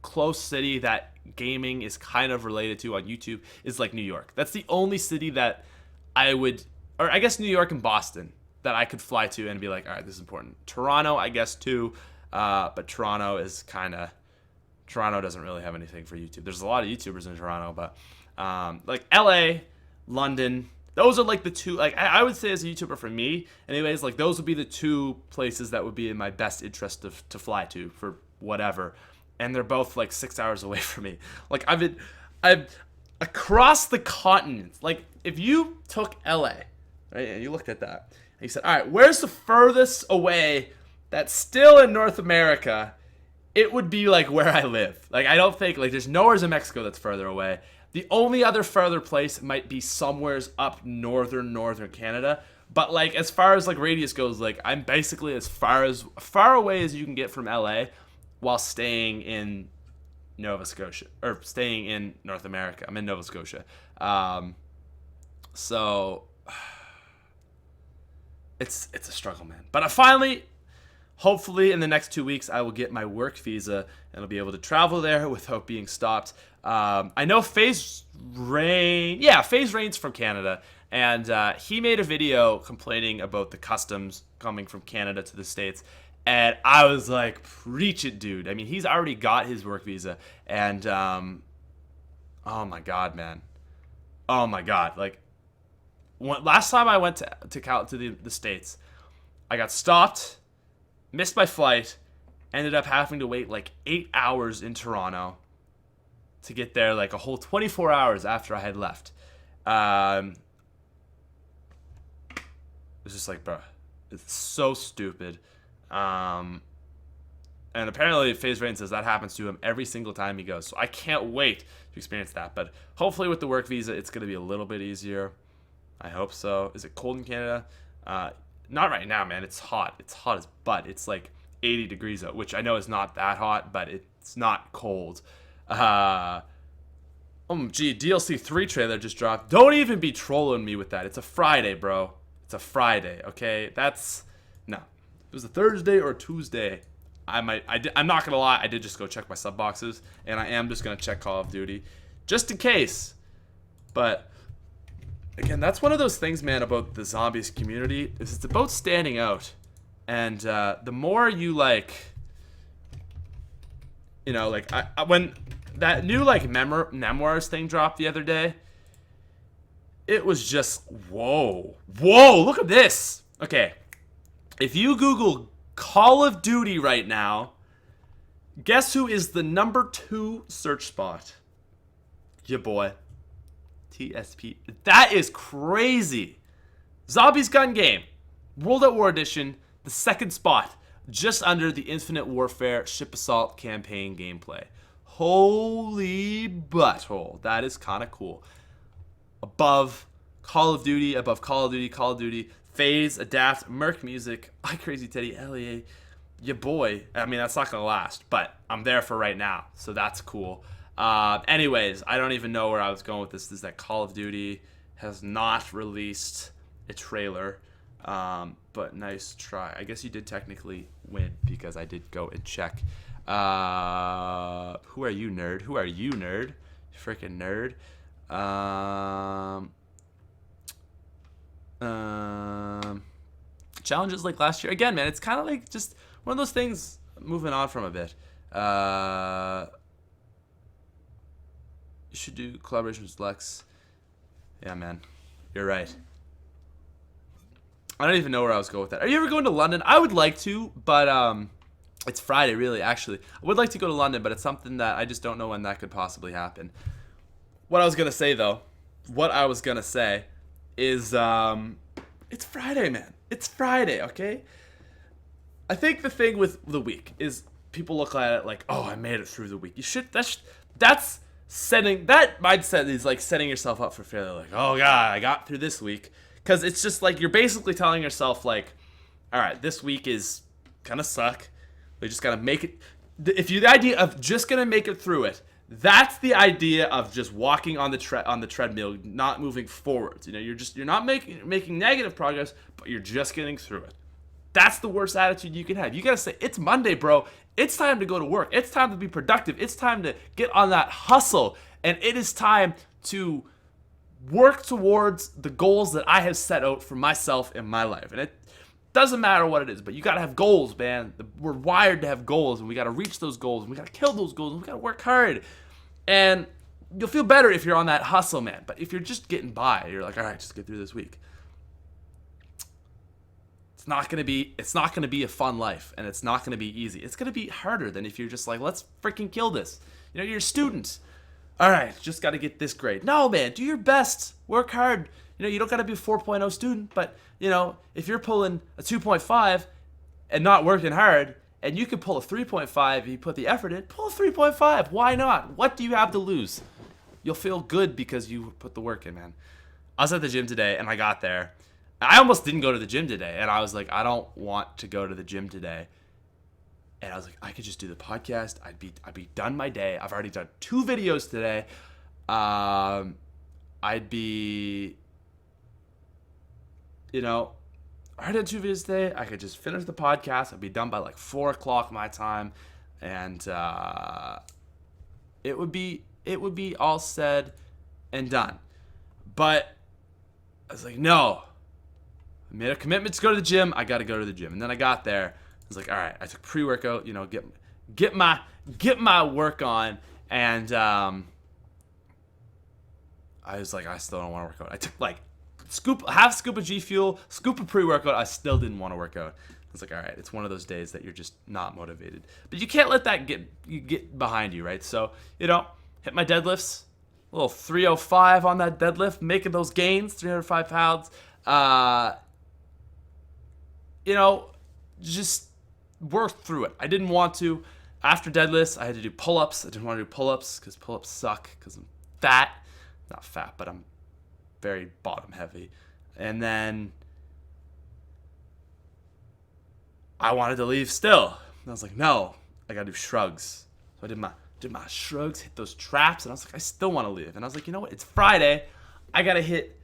close city that gaming is kind of related to on YouTube is like New York. That's the only city that I would, or I guess New York and Boston, that I could fly to and be like, all right, this is important. Toronto, I guess too, but Toronto doesn't really have anything for YouTube. There's a lot of YouTubers in Toronto, but like LA, London, those are like the two, like I would say as a YouTuber for me, anyways, like those would be the two places that would be in my best interest to fly to for whatever. And they're both like 6 hours away from me. Like I've across the continent. Like if you took LA, right, and you looked at that, and you said, all right, where's the furthest away that's still in North America? It would be like where I live. Like I don't think, like there's nowhere's in Mexico that's further away. The only other further place might be somewheres up northern Canada. But like as far as like radius goes, like I'm basically as far away as you can get from LA while staying in Nova Scotia, or staying in North America. I'm in Nova Scotia. So it's a struggle, man. But I finally, hopefully in the next 2 weeks, I will get my work visa and I'll be able to travel there without being stopped. I know FaZe Rain's from Canada, and he made a video complaining about the customs coming from Canada to the States, and I was like, preach it, dude. I mean, he's already got his work visa, and oh my god, man. Oh my god. Like, last time I went to the States, I got stopped, missed my flight, ended up having to wait like 8 hours in Toronto to get there, like a whole 24 hours after I had left. It was just like, bro, it's so stupid. And apparently FaZe Rain says that happens to him every single time he goes. So I can't wait to experience that. But hopefully with the work visa, it's going to be a little bit easier. I hope so. Is it cold in Canada? Not right now, man. It's hot. It's hot as butt. It's like 80 degrees out, which I know is not that hot, but it's not cold. DLC 3 trailer just dropped. Don't even be trolling me with that. It's a Friday, bro. It's a Friday, okay? No. It was a Thursday or a Tuesday. I'm not gonna lie, I did just go check my sub boxes, and I am just gonna check Call of Duty, just in case. But again, that's one of those things, man, about the zombies community, is it's about standing out. And the more you like, you know, like when that new like memoirs thing dropped the other day, it was just, whoa, look at this. Okay, if you Google Call of Duty right now, guess who is the number 2 search spot? Your boy. TSP. That is crazy. Zombies Gun Game. World at War Edition, the 2nd spot. Just under the Infinite Warfare Ship Assault campaign gameplay. Holy butthole. That is kind of cool. Above Call of Duty, Call of Duty, FaZe, Adapt, Merc Music, iCrazy Teddy, LEA, your boy. I mean, that's not going to last, but I'm there for right now, so that's cool. Anyways, I don't even know where I was going with this. Is that Call of Duty has not released a trailer, but nice try. I guess you did technically win because I did go and check. Who are you, nerd? Freaking nerd. Challenges like last year. Again, man, it's kind of like just one of those things moving on from a bit. You should do collaboration with Lex. Yeah, man. You're right. I don't even know where I was going with that. Are you ever going to London? I would like to, but it's Friday, really, actually. I would like to go to London, but it's something that I just don't know when that could possibly happen. What I was going to say, though, is it's Friday, man. It's Friday, okay? I think the thing with the week is people look at it like, oh, I made it through the week. You should, that's setting, that mindset is like setting yourself up for failure. Like, oh, God, I got through this week. Because it's just like, you're basically telling yourself like, all right, this week is gonna suck. We just gotta make it. If you the idea of just gonna make it through it, that's the idea of just walking on the treadmill, not moving forwards. You know, you're not making negative progress, but you're just getting through it. That's the worst attitude you can have. You gotta say, it's Monday, bro. It's time to go to work. It's time to be productive. It's time to get on that hustle, and it is time to work towards the goals that I have set out for myself in my life. And it doesn't matter what it is, but you got to have goals, man. We're wired to have goals, and we got to reach those goals, and we got to kill those goals, and we got to work hard. And you'll feel better if you're on that hustle, man. But if you're just getting by, you're like, all right, just get through this week. It's not going to be a fun life, and it's not going to be easy. It's going to be harder than if you're just like, let's freaking kill this. You know, you're a student. All right, just got to get this grade. No, man, do your best. Work hard. You know, you don't got to be a 4.0 student, but, you know, if you're pulling a 2.5 and not working hard, and you can pull a 3.5 if you put the effort in, pull a 3.5. Why not? What do you have to lose? You'll feel good because you put the work in, man. I was at the gym today, and I got there. I almost didn't go to the gym today, and I was like, I don't want to go to the gym today. And I was like, I could just do the podcast. I'd be done my day. I've already done 2 videos today. I'd be, you know, I already did 2 videos today. I could just finish the podcast. I'd be done by like 4 o'clock my time, and it would be all said and done. But I was like, no. I made a commitment to go to the gym. I got to go to the gym. And then I got there. I was like, all right, I took pre-workout, you know, get my work on, and I was like, I still don't want to work out. I took like half scoop of G Fuel, scoop of pre-workout. I still didn't want to work out. I was like, all right, it's one of those days that you're just not motivated. But you can't let that get behind you, right? So, you know, hit my deadlifts, a little 305 on that deadlift, making those gains, 305 pounds. You know, just worked through it. I didn't want to. After deadlifts, I had to do pull-ups. I didn't want to do pull-ups because pull-ups suck because I'm fat. Not fat, but I'm very bottom heavy. And then I wanted to leave still. And I was like, no, I got to do shrugs. So I did my shrugs, hit those traps, and I was like, I still want to leave. And I was like, you know what? It's Friday. I got to hit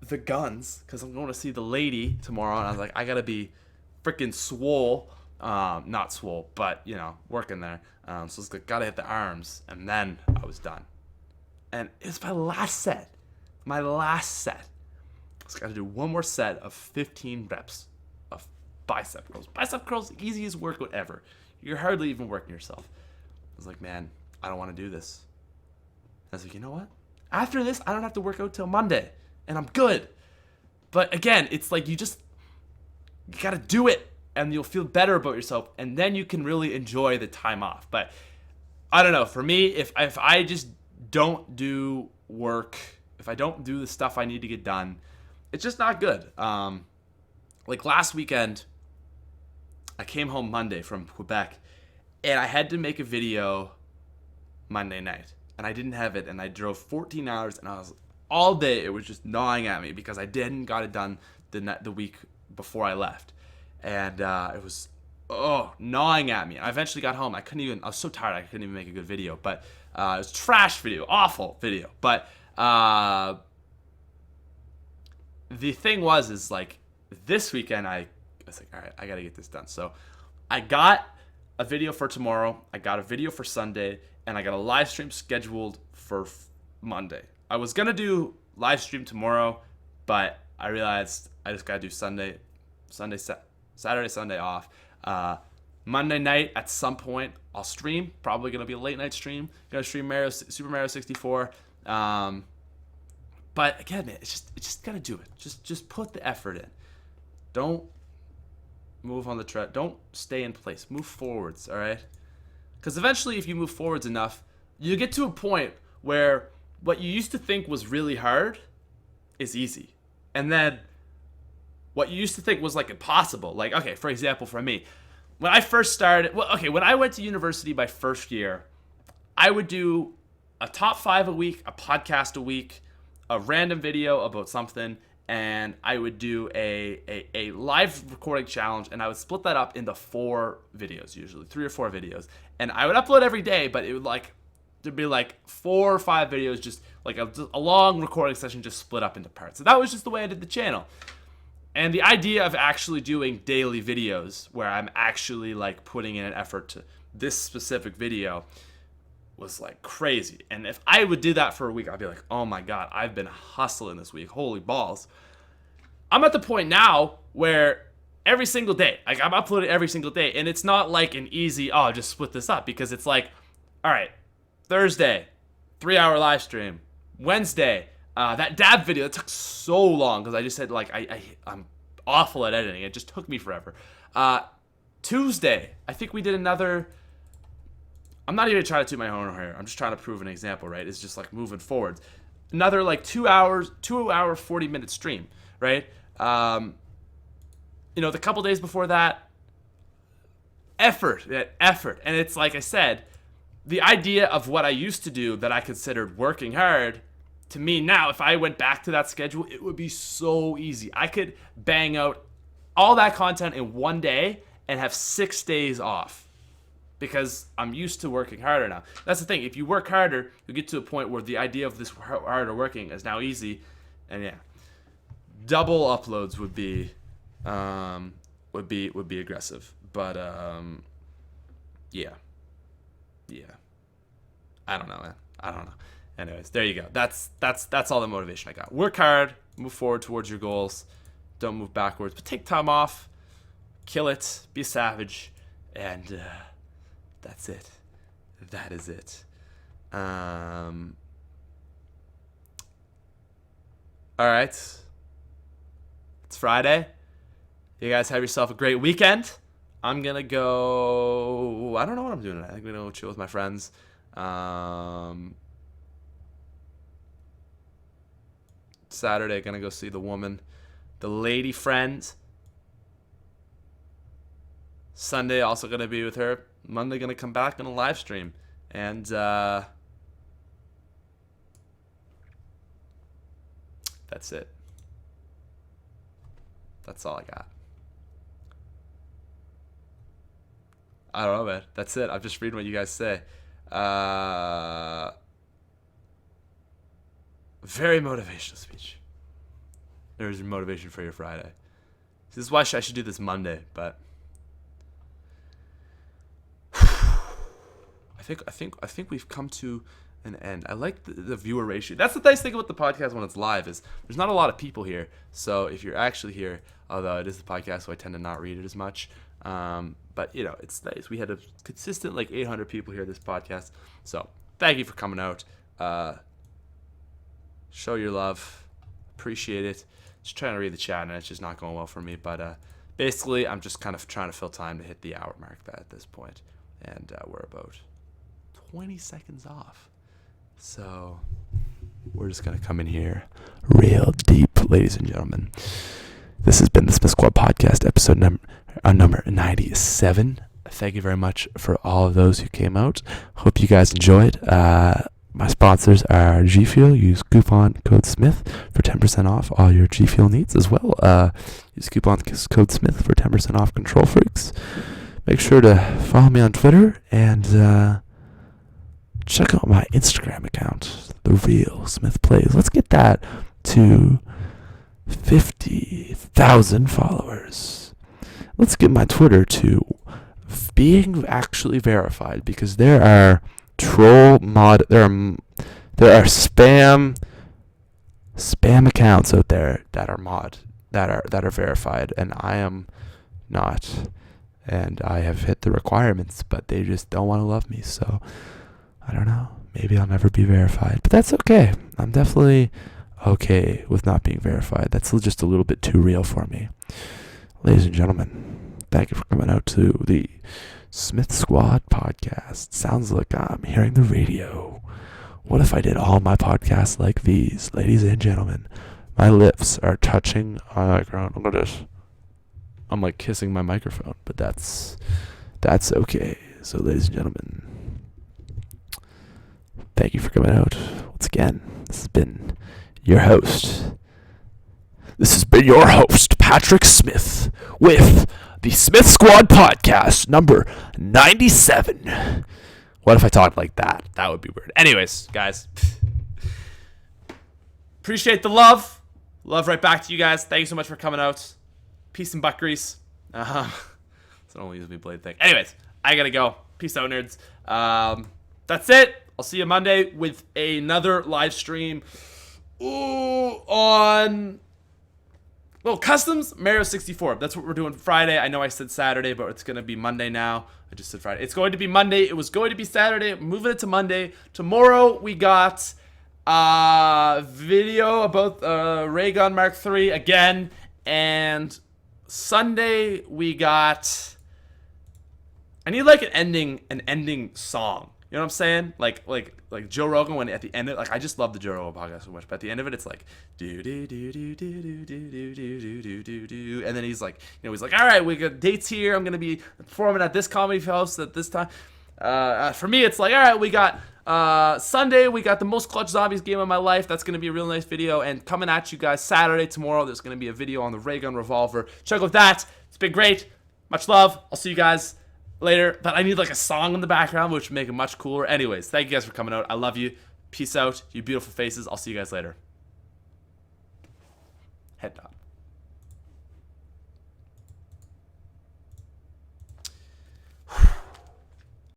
the guns because I'm going to see the lady tomorrow. And I was like, I got to be freaking swole. Not swole, but, you know, working there. So it's like, gotta hit the arms, and then I was done. And it's my last set. I just gotta do one more set of 15 reps of bicep curls. Bicep curls, easiest workout ever. You're hardly even working yourself. I was like, man, I don't want to do this. I was like, you know what? After this, I don't have to work out till Monday. and I'm good. But again, it's like you gotta do it, and you'll feel better about yourself, and then you can really enjoy the time off. But I don't know. For me, if I just don't do work, if I don't do the stuff I need to get done, it's just not good. Like last weekend, I came home Monday from Quebec, and I had to make a video Monday night, and I didn't have it, and I drove 14 hours, and all day it was just gnawing at me because I didn't got it done the week before I left, and it was gnawing at me. I eventually got home. I was so tired I couldn't even make a good video, but it was a trash video, awful video. But the thing is like this weekend I was like, all right, I gotta get this done. So I got a video for tomorrow, I got a video for Sunday, and I got a live stream scheduled for Monday. I was gonna do live stream tomorrow, but I realized I just gotta do Saturday, Sunday off. Monday night at some point I'll stream. Probably gonna be a late night stream. Gonna stream Super Mario 64. But again, man, it's just gotta do it. Just put the effort in. Don't move on the tread. Don't stay in place. Move forwards. All right. Because eventually, if you move forwards enough, you get to a point where what you used to think was really hard is easy. And then what you used to think was like impossible. Like, okay, for example, for me, when I first started, when I went to university my first year, I would do a top 5 a week, a podcast a week, a random video about something, and I would do a live recording challenge, and I would split that up into 4 videos, usually 3 or 4 videos, and I would upload every day, but it would there'd be like 4 or 5 videos, just like a long recording session, just split up into parts. So that was just the way I did the channel. And the idea of actually doing daily videos where I'm actually like putting in an effort to this specific video was like crazy. And if I would do that for a week, I'd be like, oh my God, I've been hustling this week. Holy balls. I'm at the point now where every single day, like I'm uploading every single day, and it's not like an easy, just split this up, because it's like, all right, Thursday, 3-hour live stream. Wednesday, that dab video, it took so long because I just said like I'm awful at editing. It just took me forever. Tuesday, I think we did another. I'm not even trying to toot my horn here. I'm just trying to prove an example, right? It's just like moving forward. Another like 2 hour 40-minute stream, right? The couple days before that, effort, and it's like I said, the idea of what I used to do that I considered working hard. To me now, if I went back to that schedule, it would be so easy. I could bang out all that content in one day and have 6 days off because I'm used to working harder now. That's the thing. If you work harder, you get to a point where the idea of this harder working is now easy. And yeah, double uploads would be aggressive. But yeah. I don't know, man. I don't know. Anyways, there you go. That's all the motivation I got. Work hard, move forward towards your goals. Don't move backwards, but take time off, kill it, be a savage, and that's it. That is it. All right. It's Friday. You guys have yourself a great weekend. I'm gonna go. I don't know what I'm doing tonight. I think I'm gonna go chill with my friends. Saturday, gonna go see the woman, the lady friend. Sunday, also gonna be with her. Monday, gonna come back on a live stream, and that's it. That's all I got. I don't know, man. That's it. I'm just reading what you guys say. Very motivational speech. There's your motivation for your Friday. This is why I should do this Monday, but I think we've come to an end. I like the viewer ratio. That's the nice thing about the podcast when it's live is there's not a lot of people here. So if you're actually here, although it is the podcast, so I tend to not read it as much. But it's nice. We had a consistent 800 people here this podcast. So thank you for coming out. Show your love. appreciate it. Just trying to read the chat, and it's just not going well for me. But basically, I'm just kind of trying to fill time to hit the hour mark at this point. And we're about 20 seconds off. So we're just going to come in here real deep, ladies and gentlemen. This has been the SmithSquad Podcast, episode number 97. Thank you very much for all of those who came out. Hope you guys enjoyed. My sponsors are G Fuel. Use coupon code SMITH for 10% off all your G Fuel needs as well. Use coupon code SMITH for 10% off Control Freaks. Make sure to follow me on Twitter and check out my Instagram account, The Real SmithPlays. Let's get that to 50,000 followers. Let's get my Twitter to being actually verified, because there are there are spam accounts out there that are verified, and I am not, and I have hit the requirements, but they just don't want to love me. So I don't know, maybe I'll never be verified, but that's okay. I'm definitely okay with not being verified. That's just a little bit too real for me. Ladies and gentlemen, thank you for coming out to the SmithSquad Podcast. Sounds like I'm hearing the radio. What if I did all my podcasts like these? Ladies and gentlemen, my lips are touching my microphone. Look at this. I'm like kissing my microphone, but that's okay. So ladies and gentlemen, thank you for coming out. Once again, this has been your host. Patrick Smith, with the SmithSquad Podcast, number 97. What if I talked like that? That would be weird. Anyways, guys, appreciate the love. Love right back to you guys. Thank you so much for coming out. Peace and butt grease. It's an only use me blade thing. Anyways, I gotta go. Peace out, nerds. That's it. I'll see you Monday with another live stream on customs Mario 64. That's what we're doing Friday. I know I said Saturday, but it's gonna be Monday now. I just said Friday. It's going to be Monday. It was going to be Saturday. I'm moving it to Monday. Tomorrow we got video about Ray Gun Mark III again, and Sunday we got. I need like an ending song. You know what I'm saying? Like Joe Rogan, when at the end of, like, I just love the Joe Rogan podcast so much, but at the end of it, it's like do do do do do do do do do do do do, and then he's like, all right, we got dates here. I'm gonna be performing at this comedy house at this time. For me, it's like, all right, we got Sunday, we got the most clutch zombies game of my life. That's gonna be a real nice video, and coming at you guys Saturday tomorrow. There's gonna be a video on the ray gun revolver. Check out that. It's been great. Much love. I'll see you guys later, but I need like a song in the background, which would make it much cooler. Anyways, thank you guys for coming out. I love you. Peace out, you beautiful faces. I'll see you guys later. Head nod.